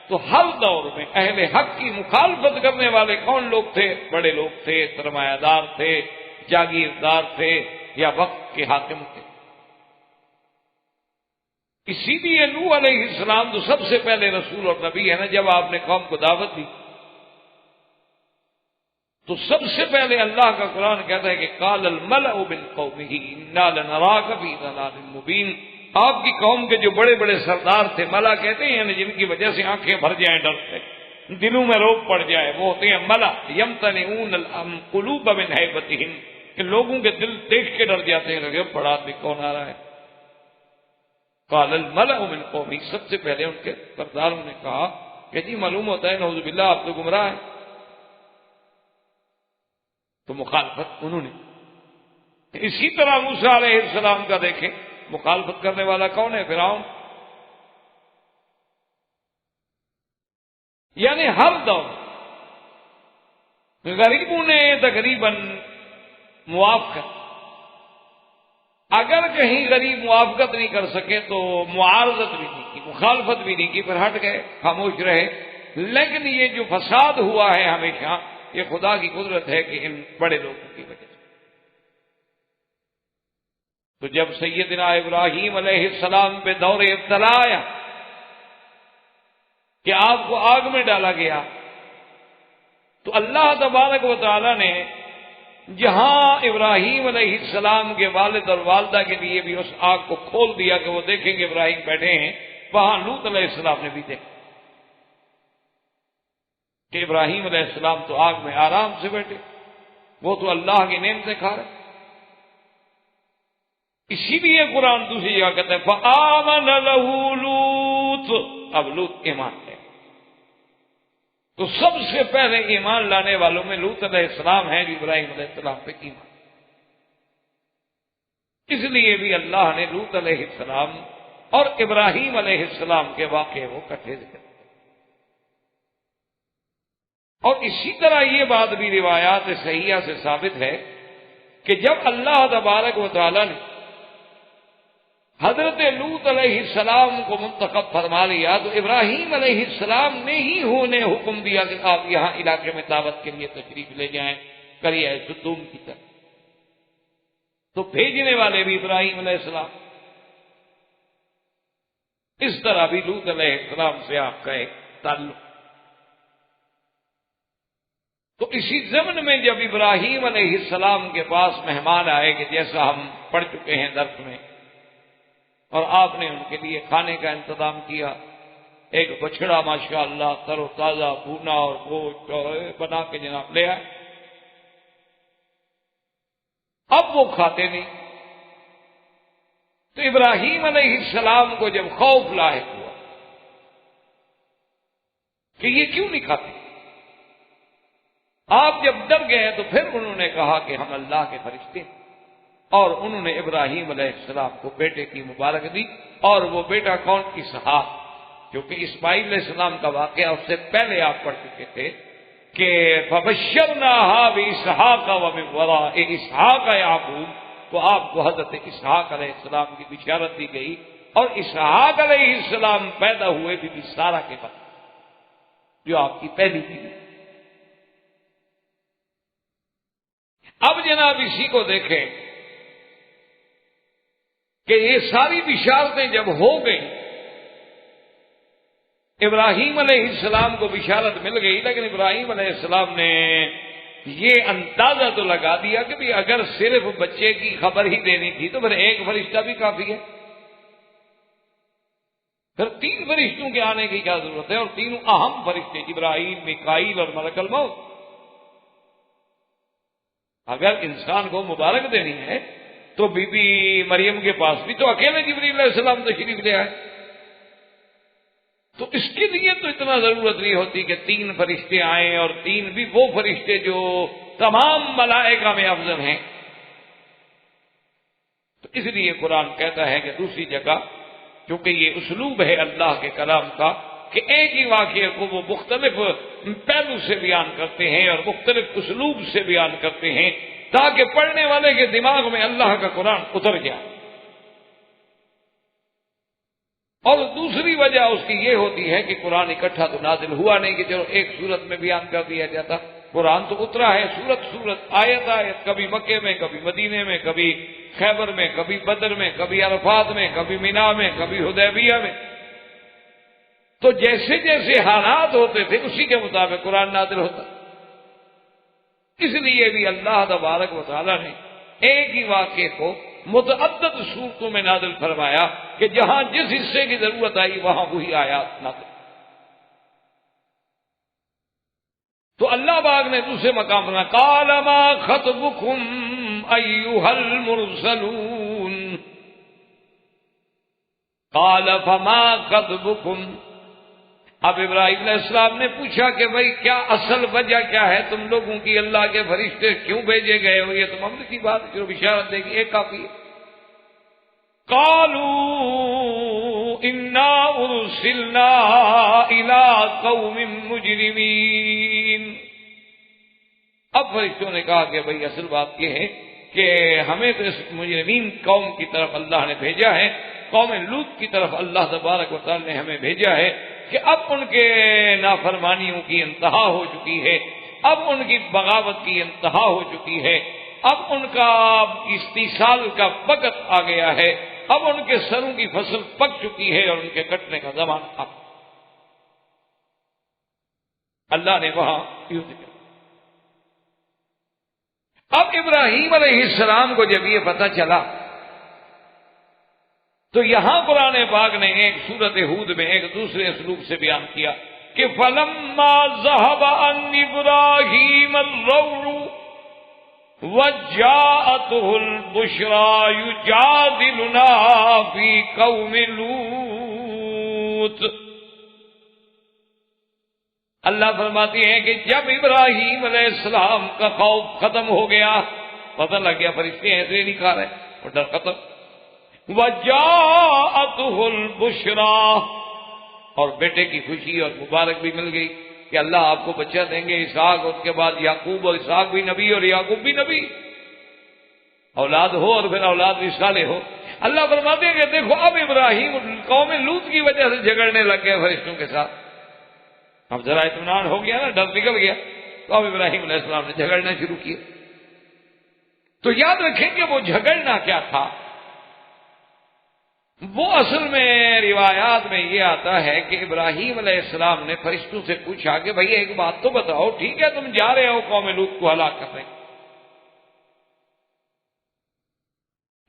تو ہر دور میں اہل حق کی مخالفت کرنے والے کون لوگ تھے؟ بڑے لوگ تھے، سرمایہ دار تھے، جاگیردار تھے، یا وقت کے حاکم تھے۔ اسی لیے نوح علیہ السلام تو سب سے پہلے رسول اور نبی ہے نا، جب آپ نے قوم کو دعوت دی تو سب سے پہلے اللہ کا قرآن کہتا ہے کہ قال الملأ من قومه انا لنراك في ضلال مبين۔ آپ کی قوم کے جو بڑے بڑے سردار تھے، ملا کہتے ہیں یعنی جن کی وجہ سے آنکھیں بھر جائیں ڈر سے، دلوں میں روب پڑ جائے، وہ ہوتے ہیں ملا، یمتنعون القلوب من ہیبتہم، کہ لوگوں کے دل دیکھ کے ڈر جاتے ہیں، لگے بڑا آدمی کون آ رہا ہے۔ قال الملأ من قومه، سب سے پہلے ان کے سرداروں نے کہا کہ جی معلوم ہوتا ہے نعوذ باللہ آپ تو گمراہ ہیں، تو مخالفت انہوں نے۔ اسی طرح موسیٰ علیہ السلام کا دیکھیں، مخالفت کرنے والا کون ہے؟ فرعون۔ یعنی ہر دور غریبوں نے تقریباً موافقت، اگر کہیں غریب موافقت نہیں کر سکے تو معارضت بھی نہیں کی، مخالفت بھی نہیں کی، پھر ہٹ گئے، خاموش رہے۔ لیکن یہ جو فساد ہوا ہے ہمیشہ، یہ خدا کی قدرت ہے کہ ان بڑے لوگوں کی وجہ سے۔ تو جب سیدنا ابراہیم علیہ السلام پہ دور ابتلا آیا کہ آپ کو آگ میں ڈالا گیا، تو اللہ تبارک و تعالی نے جہاں ابراہیم علیہ السلام کے والد اور والدہ کے لیے بھی اس آگ کو کھول دیا کہ وہ دیکھیں گے ابراہیم بیٹھے ہیں، وہاں لوط علیہ السلام نے بھی دیکھا کہ ابراہیم علیہ السلام تو آگ میں آرام سے بیٹھے، وہ تو اللہ کی نعمتیں کھا رہے۔ اسی لیے قرآن دوسری جگہ کہتا ہے فآمن لہ لوط، اب لوط ایمان ہے۔ تو سب سے پہلے ایمان لانے والوں میں لوط علیہ السلام ہیں، جو ابراہیم علیہ السلام پہ ایمان۔ اس لیے بھی اللہ نے لوط علیہ السلام اور ابراہیم علیہ السلام کے واقعے وہ اکٹھے ذکر۔ اور اسی طرح یہ بات بھی روایات صحیحہ سے ثابت ہے کہ جب اللہ تبارک و تعالی نے حضرت لوط علیہ السلام کو منتخب فرما لیا تو ابراہیم علیہ السلام نے ہی ہونے حکم دیا کہ آپ یہاں علاقے میں دعوت کے لیے تشریف لے جائیں، کریے ستون کی طرح۔ تو بھیجنے والے بھی ابراہیم علیہ السلام، اس طرح بھی لوط علیہ السلام سے آپ کا ایک تعلق۔ تو اسی ضمن میں جب ابراہیم علیہ السلام کے پاس مہمان آئے کہ جیسا ہم پڑھ چکے ہیں درس میں، اور آپ نے ان کے لیے کھانے کا انتظام کیا، ایک بچڑا ماشاءاللہ تر و تازہ بھونا اور گوشت بنا کے جناب لے آئے۔ اب وہ کھاتے نہیں، تو ابراہیم علیہ السلام کو جب خوف لاحق ہوا کہ یہ کیوں نہیں کھاتے، آپ جب ڈر گئے تو پھر انہوں نے کہا کہ ہم اللہ کے فرشتے ہیں، اور انہوں نے ابراہیم علیہ السلام کو بیٹے کی مبارک دی۔ اور وہ بیٹا کون؟ اسحاق، جو کہ اسماعیل علیہ السلام کا واقعہ اس سے پہلے آپ پڑھ چکے تھے کہ فبشرناها باسحاق ومن وراء اسحاق یعقوب، تو آپ کو حضرت اسحاق علیہ السلام کی بشارت دی گئی، اور اسحاق علیہ السلام پیدا ہوئے بی بی سارہ کے بعد، جو آپ کی پہلی بیوی۔ اب جناب اسی کو دیکھیں کہ یہ ساری بشارتیں جب ہو گئیں، ابراہیم علیہ السلام کو بشارت مل گئی، لیکن ابراہیم علیہ السلام نے یہ اندازہ تو لگا دیا کہ بھی اگر صرف بچے کی خبر ہی دینی تھی تو پھر ایک فرشتہ بھی کافی ہے، پھر 3 فرشتوں کے آنے کی کیا ضرورت ہے؟ اور تینوں اہم فرشتے جبرائیل، میکائیل اور ملک الموت۔ اگر انسان کو مبارک دینی ہے تو بی بی مریم کے پاس بھی تو اکیلے جبرائیل علیہ السلام تشریف لے آئے، تو اس کے لیے تو اتنا ضرورت نہیں ہوتی کہ 3 فرشتے آئیں، اور 3 بھی وہ فرشتے جو تمام ملائکہ میں افضل ہیں۔ تو اس لیے قرآن کہتا ہے کہ دوسری جگہ، کیونکہ یہ اسلوب ہے اللہ کے کلام کا کہ ایک ہی واقعے کو وہ مختلف پہلو سے بیان کرتے ہیں اور مختلف اسلوب سے بیان کرتے ہیں تاکہ پڑھنے والے کے دماغ میں اللہ کا قرآن اتر جائے۔ اور دوسری وجہ اس کی یہ ہوتی ہے کہ قرآن اکٹھا تو نازل ہوا نہیں کہ چلو ایک صورت میں بیان کر دیا جاتا، قرآن تو اترا ہے صورت آیت آیت، کبھی مکے میں، کبھی مدینے میں، کبھی خیبر میں، کبھی بدر میں، کبھی عرفات میں، کبھی مینا میں، کبھی حدیبیہ میں۔ تو جیسے جیسے حالات ہوتے تھے اسی کے مطابق قرآن نازل ہوتا۔ اس لیے بھی اللہ تبارک و تعالیٰ نے ایک ہی واقعے کو متعدد صورتوں میں نازل فرمایا کہ جہاں جس حصے کی ضرورت آئی وہاں وہی آیات نازل۔ تو اللہ پاک نے دوسرے مقام پر قال ما خطبکم ایھا المرسلون، قال فما خطبکم۔ اب ابراہیم علیہ السلام نے پوچھا کہ بھئی کیا اصل وجہ کیا ہے تم لوگوں کی، اللہ کے فرشتے کیوں بھیجے گئے ہو؟ یہ تو معمولی سی بات ہے، جو بشارت دے گی ایک کافی ہے۔ قالوا انا ارسلنا الى قوم مجرمین۔ اب فرشتوں نے کہا کہ بھئی اصل بات یہ ہے کہ ہمیں تو اس مجرمین قوم کی طرف اللہ نے بھیجا ہے، قوم لوط کی طرف اللہ تبارک و تعالی نے ہمیں بھیجا ہے کہ اب ان کے نافرمانیوں کی انتہا ہو چکی ہے، اب ان کی بغاوت کی انتہا ہو چکی ہے، اب ان کا استیصال کا وقت آ گیا ہے، اب ان کے سروں کی فصل پک چکی ہے اور ان کے کٹنے کا زمان آ۔ اللہ نے وہاں یوں ذکر۔ اب ابراہیم علیہ السلام کو جب یہ پتہ چلا تو یہاں قرآن پاک نے ایک سورۃ ہود میں ایک دوسرے اسلوب سے بیان کیا کہ فَلَمَّا ذَهَبَ عَنْ إِبْرَاهِيمَ الرَّوْعُ وَجَاءَتْهُ الْبُشْرَى يُجَادِلُنَا فِي قَوْمِ لُوطٍ۔ اللہ فرماتی ہے کہ جب ابراہیم علیہ السلام کا خوف ختم ہو گیا، پتہ لگ گیا فرشتے ایسے نہیں کھا رہے، اور ڈر ختم۔ وَجَاءَتْهُ الْبُشْرَى، اور بیٹے کی خوشی اور مبارک بھی مل گئی کہ اللہ آپ کو بچہ دیں گے اسحاق، اور اس کے بعد یعقوب، اور اسحاق بھی نبی اور یعقوب بھی نبی، اولاد ہو اور پھر اولاد بھی صالح ہو۔ اللہ فرماتے ہیں کہ دیکھو اب ابراہیم قوم لوط کی وجہ سے جھگڑنے لگ گئے فرشتوں کے ساتھ، اب ذرا اطمینان ہو گیا نا، ڈر نکل گیا، تو اب ابراہیم علیہ السلام نے جھگڑنا شروع کیا۔ تو یاد رکھیں کہ وہ جھگڑنا کیا تھا، وہ اصل میں روایات میں یہ آتا ہے کہ ابراہیم علیہ السلام نے فرشتوں سے پوچھا کہ بھئی ایک بات تو بتاؤ، ٹھیک ہے تم جا رہے ہو قوم لوط کو ہلاک کر رہے،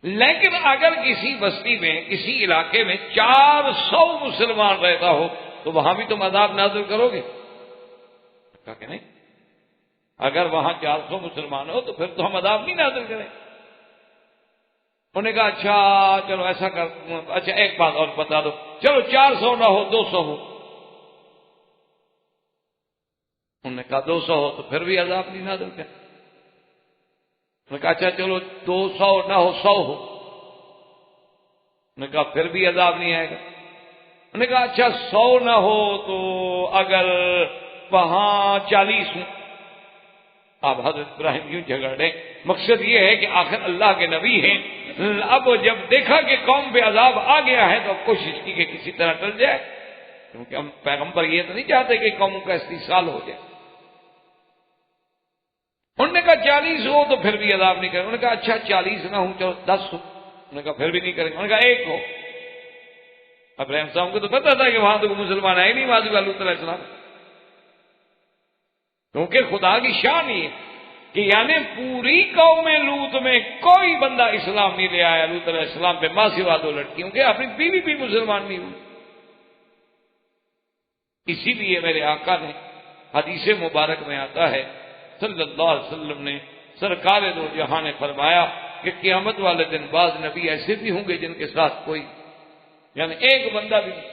لیکن اگر کسی بستی میں کسی علاقے میں 400 مسلمان رہتا ہو تو وہاں بھی تم عذاب نازل کرو گے؟ کہا کہ نہیں، اگر وہاں 400 مسلمان ہو تو پھر تو ہم عذاب نہیں نازل کریں۔ انہوں نے کہا اچھا چلو ایسا کر، اچھا ایک بات اور بتا دو، چلو 400 نہ ہو 200 ہو۔ انہوں نے کہا 200 ہو تو پھر بھی عذاب نہیں نازل کریں۔ انہوں نے کہا اچھا چلو 200 نہ ہو 100 ہو۔ انہوں نے کہا پھر بھی عذاب نہیں آئے گا۔ انہوں نے کہا اچھا 100 نہ ہو تو اگر وہاں 40 ہوں۔ اب حضرت ابراہیم یوں جھگڑ رہے، مقصد یہ ہے کہ آخر اللہ کے نبی ہیں، اب جب دیکھا کہ قوم پہ عذاب آ گیا ہے تو اب کوشش کی کہ کسی طرح ٹل جائے، کیونکہ ہم پیغمبر یہ تو نہیں چاہتے کہ قوموں کا استیصال ہو جائے۔ انہوں نے کہا 40 ہو تو پھر بھی عذاب نہیں کریں۔ انہوں نے کہا اچھا 40 نہ ہوں چلو 10 ہو۔ انہوں نے کہا پھر بھی نہیں کریں گے۔ انہوں نے کہا 1 ہو۔ ابراہیم صاحب کو تو پتا تھا کہ وہاں تو مسلمان آئے نہیں، واضح لوط علیہ السلام، کیونکہ خدا کی شان ہی ہے کہ یعنی پوری قوم لوط میں کوئی بندہ اسلام نہیں لے آیا لوط علیہ السلام پہ ماں سوا دو لڑکیوں کے، اپنی بیوی بھی مسلمان نہیں ہوئی۔ اسی لیے میرے آقا نے حدیث مبارک میں آتا ہے صلی اللہ علیہ وسلم نے، سرکار دو جہاں نے فرمایا کہ قیامت والے دن بعض نبی ایسے بھی ہوں گے جن کے ساتھ کوئی یعنی ایک بندہ بھی نہیں،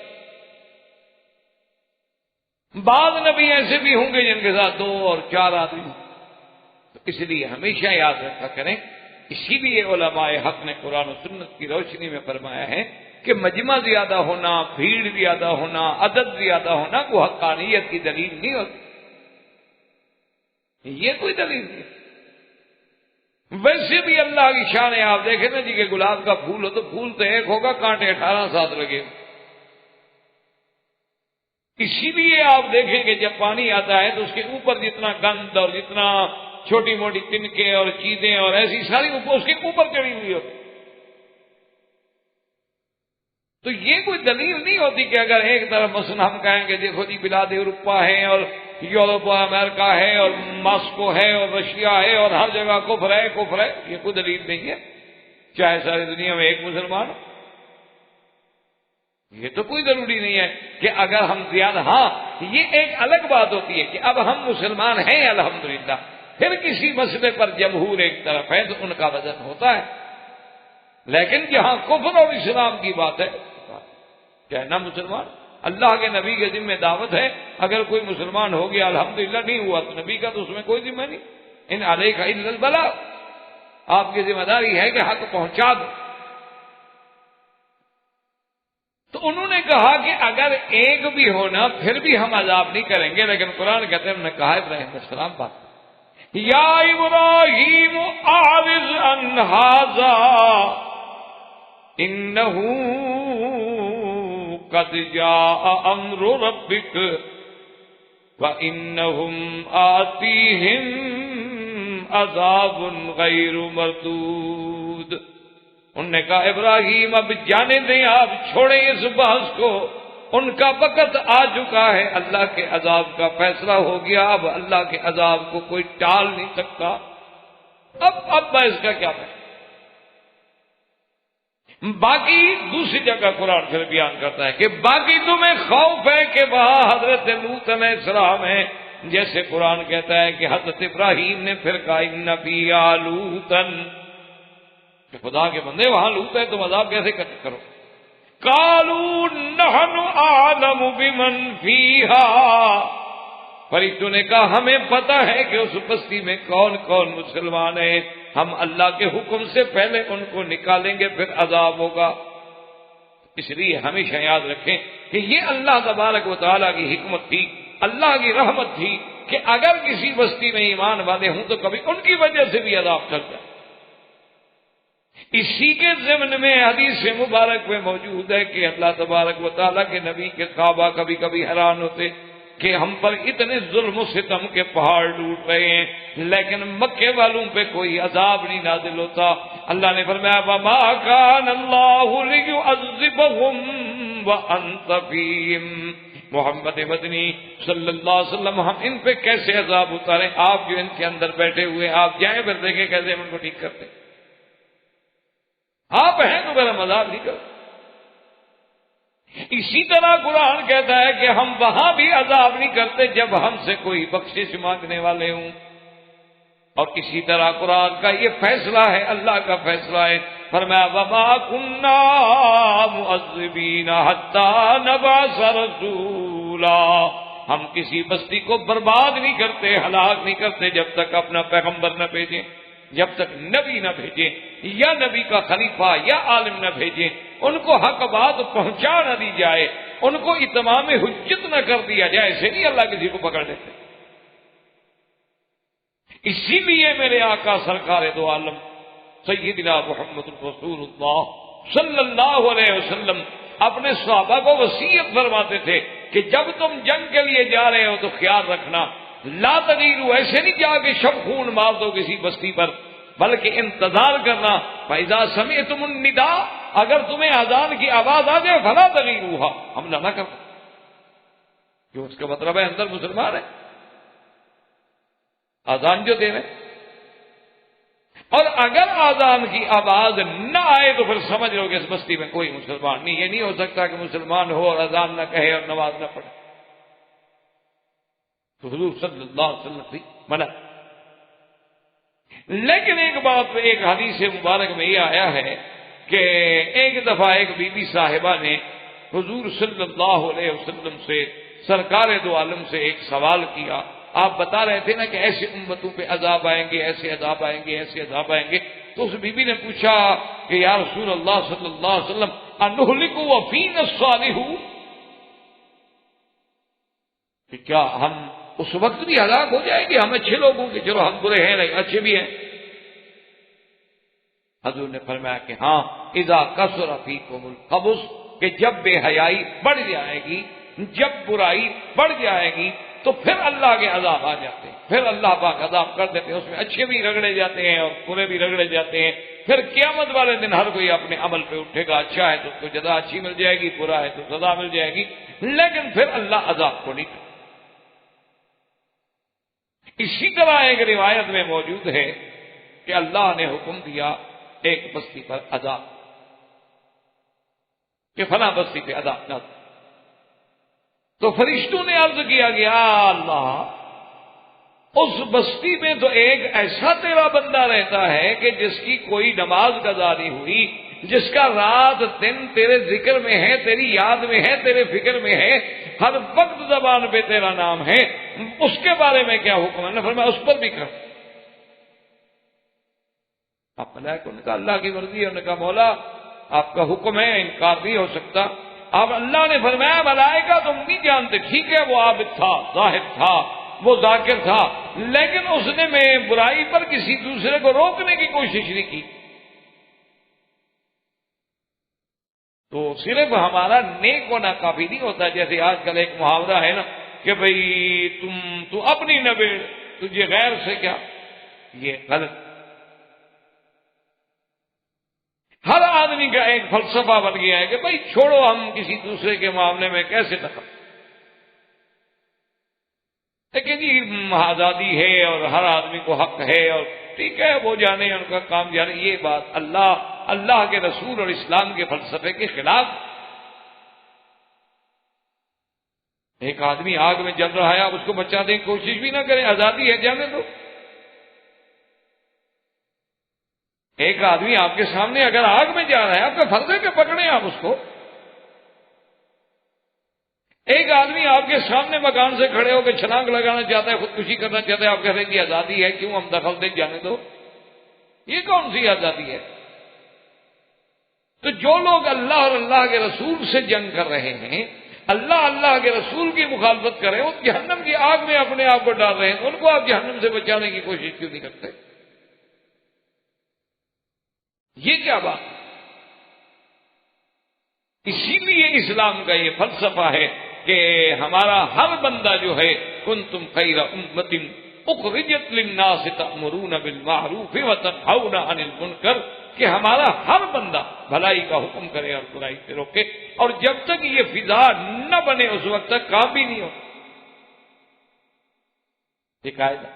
بعض نبی ایسے بھی ہوں گے جن کے ساتھ 2 اور 4 آدمی ہوں۔ تو اس لیے ہمیشہ یاد رکھا کریں، اسی لیے علماء حق نے قرآن و سنت کی روشنی میں فرمایا ہے کہ مجمع زیادہ ہونا، بھیڑ زیادہ ہونا، عدد زیادہ ہونا کو حقانیت کی دلیل نہیں ہوتی، یہ کوئی دلیل نہیں ہے۔ ویسے بھی اللہ کی شان ہے، آپ دیکھیں نا جی کہ گلاب کا پھول ہو تو پھول تو ایک ہوگا، کانٹے 18 ساتھ لگے۔ اسی لیے آپ دیکھیں کہ جب پانی آتا ہے تو اس کے اوپر جتنا گند اور جتنا چھوٹی موٹی تنکے اور چیزیں اور ایسی ساری اس کے اوپر چڑھی ہوئی ہوتی، تو یہ کوئی دلیل نہیں ہوتی کہ اگر ایک طرف مثلا ہم کہیں کہ دیکھو جی بلاد اروپا ہے اور یورپ اور امریکہ ہے اور ماسکو ہے اور رشیا ہے اور ہر جگہ کفر ہے، یہ کوئی دلیل نہیں ہے چاہے ساری دنیا میں ایک مسلمان ہو، یہ تو کوئی ضروری نہیں ہے کہ اگر ہم زیادہ، ہاں یہ ایک الگ بات ہوتی ہے کہ اب ہم مسلمان ہیں الحمدللہ، پھر کسی مسئلے پر جمہور ایک طرف ہے تو ان کا وزن ہوتا ہے، لیکن جہاں کفر اور اسلام کی بات ہے کہنا مسلمان، اللہ کے نبی کے ذمہ دعوت ہے، اگر کوئی مسلمان ہو گیا الحمدللہ، نہیں ہوا تو نبی کا تو اس میں کوئی ذمہ نہیں، ان علیک الا البلاغ، آپ کی ذمہ داری ہے کہ حق پہنچا دو۔ تو انہوں نے کہا کہ اگر ایک بھی ہونا پھر بھی ہم عذاب نہیں کریں گے، لیکن قرآن کہتے ہیں ہم نے کہا ابراہیم علیہ السلام بات، یا ابراہیم اعرض عن ھذا انہ قد جاء امر ربک وانہم آتیہم عذاب غیر مردود۔ انہوں نے کہا ابراہیم اب جانے دیں، آپ چھوڑیں اس بحث کو، ان کا وقت آ چکا ہے، اللہ کے عذاب کا فیصلہ ہو گیا، اب اللہ کے عذاب کو کوئی ٹال نہیں سکتا، اب بحث کا کیا ہے۔ باقی دوسری جگہ قرآن پھر بیان کرتا ہے کہ باقی تمہیں خوف ہے کہ وہاں حضرت لوط علیہ السلام ہے، جیسے قرآن کہتا ہے کہ حضرت ابراہیم نے پھر کہا ان فیہا لوطا، کہ خدا کے بندے وہاں لوط ہے تو عذاب کیسے کرو؟ قالوا نحن اعلم بمن فیہا، فرشتوں نے کہا ہمیں پتہ ہے کہ اس بستی میں کون کون مسلمان ہیں، ہم اللہ کے حکم سے پہلے ان کو نکالیں گے پھر عذاب ہوگا۔ اس لیے ہمیشہ یاد رکھیں کہ یہ اللہ تبارک و تعالیٰ کی حکمت تھی، اللہ کی رحمت تھی کہ اگر کسی بستی میں ایمان والے ہوں تو کبھی ان کی وجہ سے بھی عذاب چلتا ہے۔ اسی کے ضمن میں حدیث مبارک میں موجود ہے کہ اللہ تبارک و تعالیٰ کے نبی کے صحابہ کبھی کبھی حیران ہوتے کہ ہم پر اتنے ظلم و ستم کے پہاڑ ٹوٹ رہے ہیں لیکن مکے والوں پہ کوئی عذاب نہیں نازل ہوتا۔ اللہ نے فرمایا وما کان اللہ لیعذبہم وانت فیہم، محمد مدنی صلی اللہ علیہ وسلم ہم ان پہ کیسے عذاب اتاریں، آپ جو ان کے اندر بیٹھے ہوئے آپ جائیں پھر دیکھیں کیسے ہم ان کو ٹھیک کرتے، آپ ہیں تو میرا مذاق نہیں کرو۔ اسی طرح قرآن کہتا ہے کہ ہم وہاں بھی عذاب نہیں کرتے جب ہم سے کوئی بخشش مانگنے والے ہوں، اور اسی طرح قرآن کا یہ فیصلہ ہے، اللہ کا فیصلہ ہے، فرمایا وما كنا معذبین حتی نبعث رسولا، ہم کسی بستی کو برباد نہیں کرتے، ہلاک نہیں کرتے جب تک اپنا پیغمبر نہ بھیجیں، جب تک نبی نہ بھیجیں یا نبی کا خلیفہ یا عالم نہ بھیجیں، ان کو حق بات پہنچا نہ دی جائے، ان کو اتمام حجت نہ کر دیا جائے، ایسے نہیں اللہ کسی کو پکڑ دیتے۔ اسی لیے میرے آقا سرکار دو عالم سیدنا محمد رسول اللہ صلی اللہ علیہ وسلم اپنے صحابہ کو وصیت فرماتے تھے کہ جب تم جنگ کے لیے جا رہے ہو تو خیال رکھنا لا تغیروا، ایسے نہیں جا کے شب خون مار دو کسی بستی پر، بلکہ انتظار کرنا، فاذا سمعتم النداء، اگر تمہیں اذان کی آواز آ جائے فلا تغیروها، حملہ نہ کرنا، جو اس کا مطلب ہے اندر مسلمان ہے، اذان جو دے رہے اور اگر آزان کی آواز نہ آئے تو پھر سمجھ لو کہ اس بستی میں کوئی مسلمان نہیں. یہ نہیں ہو سکتا کہ مسلمان ہو اور اذان نہ کہے اور نماز نہ پڑھے. تو حضور صلی اللہ علیہ وسلم سے منع. لیکن ایک بات ایک حدیث مبارک میں یہ آیا ہے کہ ایک دفعہ ایک بی بی صاحبہ نے حضور صلی اللہ علیہ وسلم سے سرکار دو عالم سے ایک سوال کیا. آپ بتا رہے تھے نا کہ ایسے امتوں پہ عذاب آئیں گے, ایسے عذاب آئیں گے, ایسے عذاب آئیں گے. تو اس بی بی نے پوچھا کہ یا رسول اللہ صلی اللہ علیہ وسلم انہلک وفینا الصالح, کہ کیا ہم اس وقت بھی ہلاک ہو جائیں گے, ہم اچھے لوگ ہوں گے, چلو ہم برے ہیں لیکن اچھے بھی ہیں. حضور نے فرمایا کہ ہاں اذا کثر فیکم الخبث, کہ جب بے حیائی بڑھ جائے گی, جب برائی بڑھ جائے گی تو پھر اللہ کے عذاب آ جاتے ہیں, پھر اللہ پاک عذاب کر دیتے ہیں. اس میں اچھے بھی رگڑے جاتے ہیں اور برے بھی رگڑے جاتے ہیں. پھر قیامت والے دن ہر کوئی اپنے عمل پہ اٹھے گا, اچھا ہے تو اس کو جزا اچھی مل جائے گی, برا ہے تو سزا مل جائے گی, لیکن پھر اللہ عذاب کو نہیں کرے. اسی طرح ایک روایت میں موجود ہے کہ اللہ نے حکم دیا ایک بستی پر عذاب, کہ فلاں بستی پہ عذاب نہ. تو فرشتوں نے عرض کیا کہ یا اللہ, اس بستی میں تو ایک ایسا تیرا بندہ رہتا ہے کہ جس کی کوئی نماز قضا نہیں ہوئی, جس کا رات دن تیرے ذکر میں ہے, تیری یاد میں ہے, تیرے فکر میں ہے, ہر وقت زبان پہ تیرا نام ہے, اس کے بارے میں کیا حکم ہے؟ نے فرمایا اس پر بھی کر. آپ ملائکہ نے کہا اللہ کی مرضی ہے. انہوں نے کہا مولا آپ کا حکم ہے, انکار نہیں ہو سکتا. اب اللہ نے فرمایا ملائکہ تم نہیں جانتے, ٹھیک ہے وہ عابد تھا, زاہد تھا, وہ ذاکر تھا, لیکن اس نے میں برائی پر کسی دوسرے کو روکنے کی کوشش نہیں کی. تو صرف ہمارا نیک ہونا کافی نہیں ہوتا. جیسے آج کل ایک محاورہ ہے نا کہ بھئی تو اپنی نبیڑ, تجھے غیر سے کیا, یہ غلط. ہر آدمی کا ایک فلسفہ بن گیا ہے کہ بھئی چھوڑو, ہم کسی دوسرے کے معاملے میں کیسے دخل. لیکن جی آزادی ہے اور ہر آدمی کو حق ہے اور ٹھیک ہے وہ جانے ان کا کام جانے, یہ بات اللہ کے رسول اور اسلام کے فلسفے کے خلاف. ایک آدمی آگ میں جل رہا ہے, آپ اس کو بچانے کی کوشش بھی نہ کریں, آزادی ہے جانے دو. ایک آدمی آپ کے سامنے اگر آگ میں جا رہا ہے, آپ کا فرض ہے کہ پکڑیں آپ اس کو. ایک آدمی آپ کے سامنے مکان سے کھڑے ہو کے چھلانگ لگانا چاہتا ہے, خودکشی کرنا چاہتا ہے, آپ کہتے ہیں کہ آزادی ہے, کیوں ہم دخل دیں, جانے دو. یہ کون سی آزادی ہے؟ تو جو لوگ اللہ اور اللہ کے رسول سے جنگ کر رہے ہیں, اللہ کے رسول کی مخالفت کر رہے ہیں, وہ جہنم کی آگ میں اپنے آپ کو ڈال رہے ہیں, ان کو آپ جہنم سے بچانے کی کوشش کیوں نہیں کرتے؟ یہ کیا بات ہے؟ اسی لیے اسلام کا یہ فلسفہ ہے کہ ہمارا ہر بندہ جو ہے کنتم خیر امۃ اخرجت للناس تأمرون بالمعروف وتنہون عن المنکر, کہ ہمارا ہر بندہ بھلائی کا حکم کرے اور برائی سے روکے. اور جب تک یہ فضا نہ بنے اس وقت تک کام بھی نہیں ہو. یہ قاعدہ.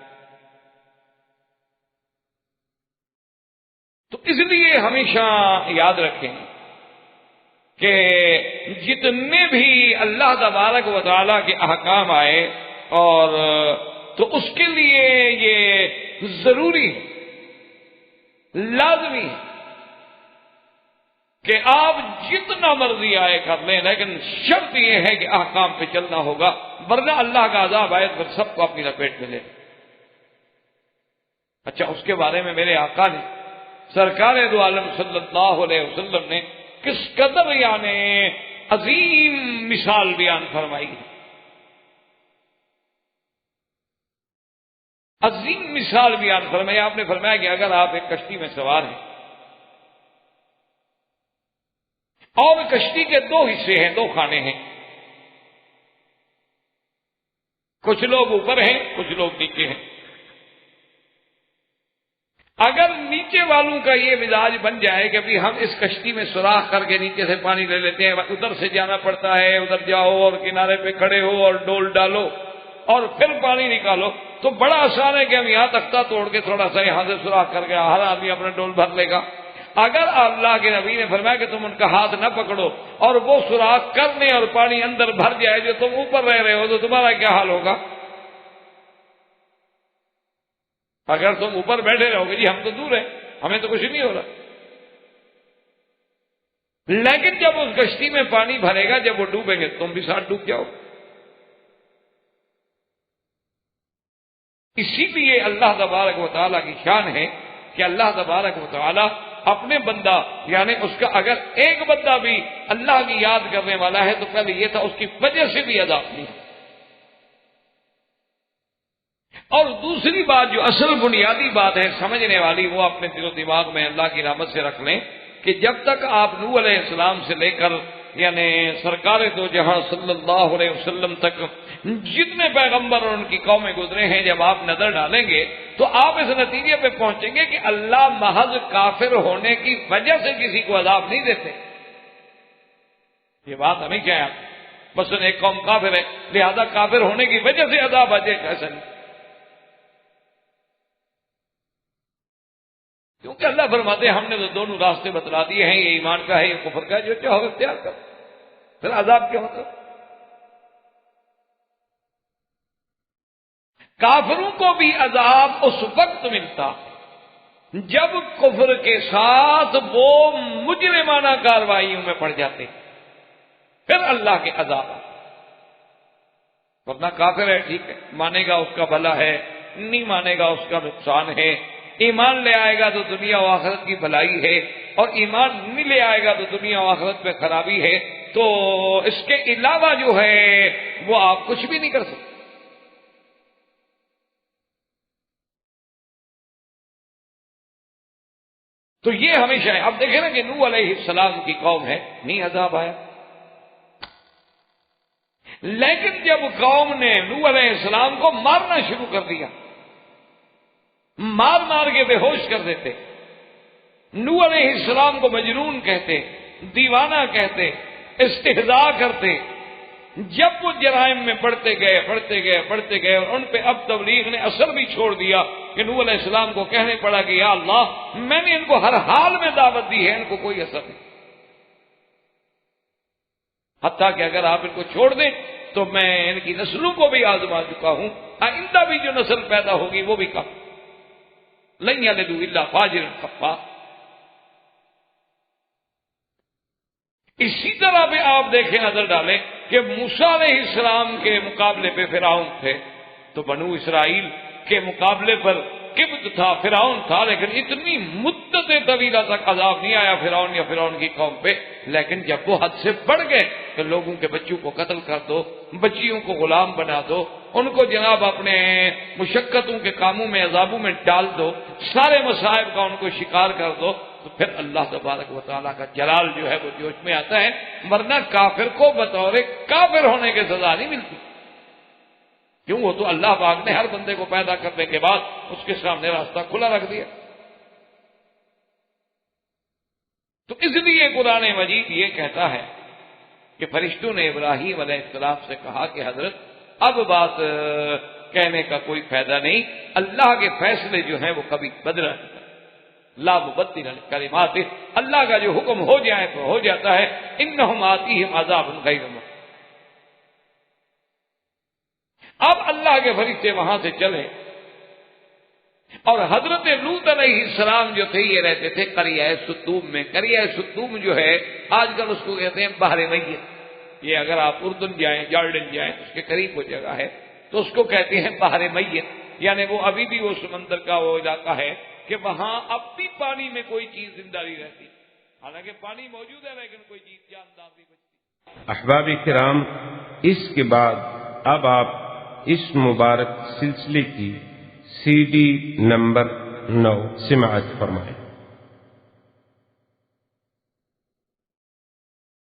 تو اس لیے ہمیشہ یاد رکھیں کہ جتنے بھی اللہ تبارک و تعالیٰ کے احکام آئے اور تو اس کے لیے یہ ضروری ہے, لازمی ہے کہ آپ جتنا مرضی آئے کر لیں, لیکن شرط یہ ہے کہ احکام پہ چلنا ہوگا, ورنہ اللہ کا عذاب آئے تو سب کو اپنی لپیٹ میں لے. اچھا, اس کے بارے میں میرے آقا نے سرکار دو عالم صلی اللہ علیہ وسلم نے کس قدر یعنی عظیم مثال بیان فرمائی ہے. عظیم مثال بیان فرمائی. آپ نے فرمایا کہ اگر آپ ایک کشتی میں سوار ہیں اور کشتی کے دو حصے ہیں, دو خانے ہیں, کچھ لوگ اوپر ہیں, کچھ لوگ نیچے ہیں. اگر نیچے والوں کا یہ مزاج بن جائے کہ بھی ہم اس کشتی میں سوراخ کر کے نیچے سے پانی لے لیتے ہیں, ادھر سے جانا پڑتا ہے, ادھر جاؤ اور کنارے پہ کھڑے ہو اور ڈول ڈالو, اور پھر پانی نکالو تو بڑا آسان ہے کہ ہم یہاں تختہ توڑ کے تھوڑا سا یہاں سے سوراخ کر کے ہر آدمی اپنا ڈول بھر لے گا. اگر اللہ کے نبی نے فرمایا کہ تم ان کا ہاتھ نہ پکڑو اور وہ سوراخ کرنے اور پانی اندر بھر جائے جو تم اوپر رہ رہے ہو تو تمہارا کیا حال ہوگا؟ اگر تم اوپر بیٹھے رہو گے جی ہم تو دور ہیں ہمیں تو کچھ نہیں ہو رہا، لیکن جب اس کشتی میں پانی بھرے گا جب وہ ڈوبیں گے تم بھی ساتھ ڈوب جاؤ. اسی لیے اللہ تبارک و تعالیٰ کی شان ہے کہ اللہ تبارک و تعالیٰ اپنے بندہ یعنی اس کا اگر ایک بندہ بھی اللہ کی یاد کرنے والا ہے تو پہلے یہ تھا اس کی وجہ سے بھی عذاب نہیں. اور دوسری بات جو اصل بنیادی بات ہے سمجھنے والی وہ اپنے دل و دماغ میں اللہ کی رحمت سے رکھ لیں کہ جب تک آپ نوح علیہ السلام سے لے کر یعنی سرکار دو جہاں صلی اللہ علیہ وسلم تک جتنے پیغمبر اور ان کی قومیں گزرے ہیں جب آپ نظر ڈالیں گے تو آپ اس نتیجے پہ پہنچیں گے کہ اللہ محض کافر ہونے کی وجہ سے کسی کو عذاب نہیں دیتے. یہ بات ہمیں کیا ہے بس ایک قوم کافر ہے لہذا کافر ہونے کی وجہ سے عذاب آ جائے، ایسا نہیں. کیونکہ اللہ فرماتے ہیں ہم نے تو دونوں راستے بتلا دیے ہیں، یہ ایمان کا ہے یہ کفر کا ہے، جو چاہو اختیار کرو. پھر عذاب کیا مطلب؟ کافروں کو بھی عذاب اس وقت ملتا جب کفر کے ساتھ وہ مجرمانہ کارروائیوں میں پڑ جاتے پھر اللہ کے عذاب. ورنہ کافر ہے ٹھیک ہے مانے گا اس کا بھلا ہے، نہیں مانے گا اس کا نقصان ہے. ایمان لے آئے گا تو دنیا و آخرت کی بھلائی ہے اور ایمان نہیں لے آئے گا تو دنیا و آخرت میں خرابی ہے. تو اس کے علاوہ جو ہے وہ آپ کچھ بھی نہیں کر سکتے. تو یہ ہمیشہ ہے. اب دیکھیں نا کہ نوح علیہ السلام کی قوم ہے نہیں عذاب آیا، لیکن جب قوم نے نوح علیہ السلام کو مارنا شروع کر دیا، مار مار کے بے ہوش کر دیتے، نوح علیہ السلام کو مجنون کہتے، دیوانہ کہتے، استہزاء کرتے، جب وہ جرائم میں بڑھتے گئے اور ان پہ اب تبلیغ نے اثر بھی چھوڑ دیا کہ نوح علیہ السلام کو کہنے پڑا کہ یا اللہ میں نے ان کو ہر حال میں دعوت دی ہے ان کو کوئی اثر نہیں، حتیٰ کہ اگر آپ ان کو چھوڑ دیں تو میں ان کی نسلوں کو بھی آزما چکا ہوں، آئندہ بھی جو نسل پیدا ہوگی وہ بھی کم لن یلدوا الا فاجرا کفارا. اسی طرح بھی آپ دیکھیں نظر ڈالیں کہ موسیٰ علیہ السلام کے مقابلے پہ فرعون تھے تو بنو اسرائیل کے مقابلے پر قبط تھا، فرعون تھا، لیکن اتنی مدت طویلہ تک عذاب نہیں آیا فرعون یا فرعون کی قوم پہ. لیکن جب وہ حد سے بڑھ گئے کہ لوگوں کے بچوں کو قتل کر دو، بچیوں کو غلام بنا دو، ان کو جناب اپنے مشقتوں کے کاموں میں عذابوں میں ڈال دو، سارے مصائب کا ان کو شکار کر دو، تو پھر اللہ تبارک و تعالیٰ کا جلال جو ہے وہ جوش میں آتا ہے. ورنہ کافر کو بطور کافر ہونے کی سزا نہیں ملتی، کیوں وہ تو اللہ پاک نے ہر بندے کو پیدا کرنے کے بعد اس کے سامنے راستہ کھلا رکھ دیا. تو اس لیے قرآن مجید یہ کہتا ہے کہ فرشتوں نے ابراہیم علیہ السلام سے کہا کہ حضرت اب بات کہنے کا کوئی فائدہ نہیں، اللہ کے فیصلے جو ہیں وہ کبھی بدلا نہیں، لا مبدل لکلمات، اللہ کا جو حکم ہو جائے تو ہو جاتا ہے. انہم آتیہم عذاب غیر مؤجل. اب اللہ کے فرشتے وہاں سے چلے اور حضرت لوط علیہ السلام جو تھے یہ رہتے تھے قریہ ستوم میں. قریہ ستوم جو ہے آج کل اس کو کہتے ہیں بحر میت. یہ اگر آپ اردن جائیں جارڈن جائیں اس کے قریب وہ جگہ ہے تو اس کو کہتے ہیں بحر میت، یعنی وہ ابھی بھی وہ سمندر کا وہ علاقہ ہے کہ وہاں اب بھی پانی میں کوئی چیز زندہ نہیں رہتی، حالانکہ پانی موجود ہے لیکن کوئی چیز جاندار نہیں بچتی.
احباب کرام، اس کے بعد اب آپ اس مبارک سلسلے کی CD نمبر 9 سماعت فرمائیں.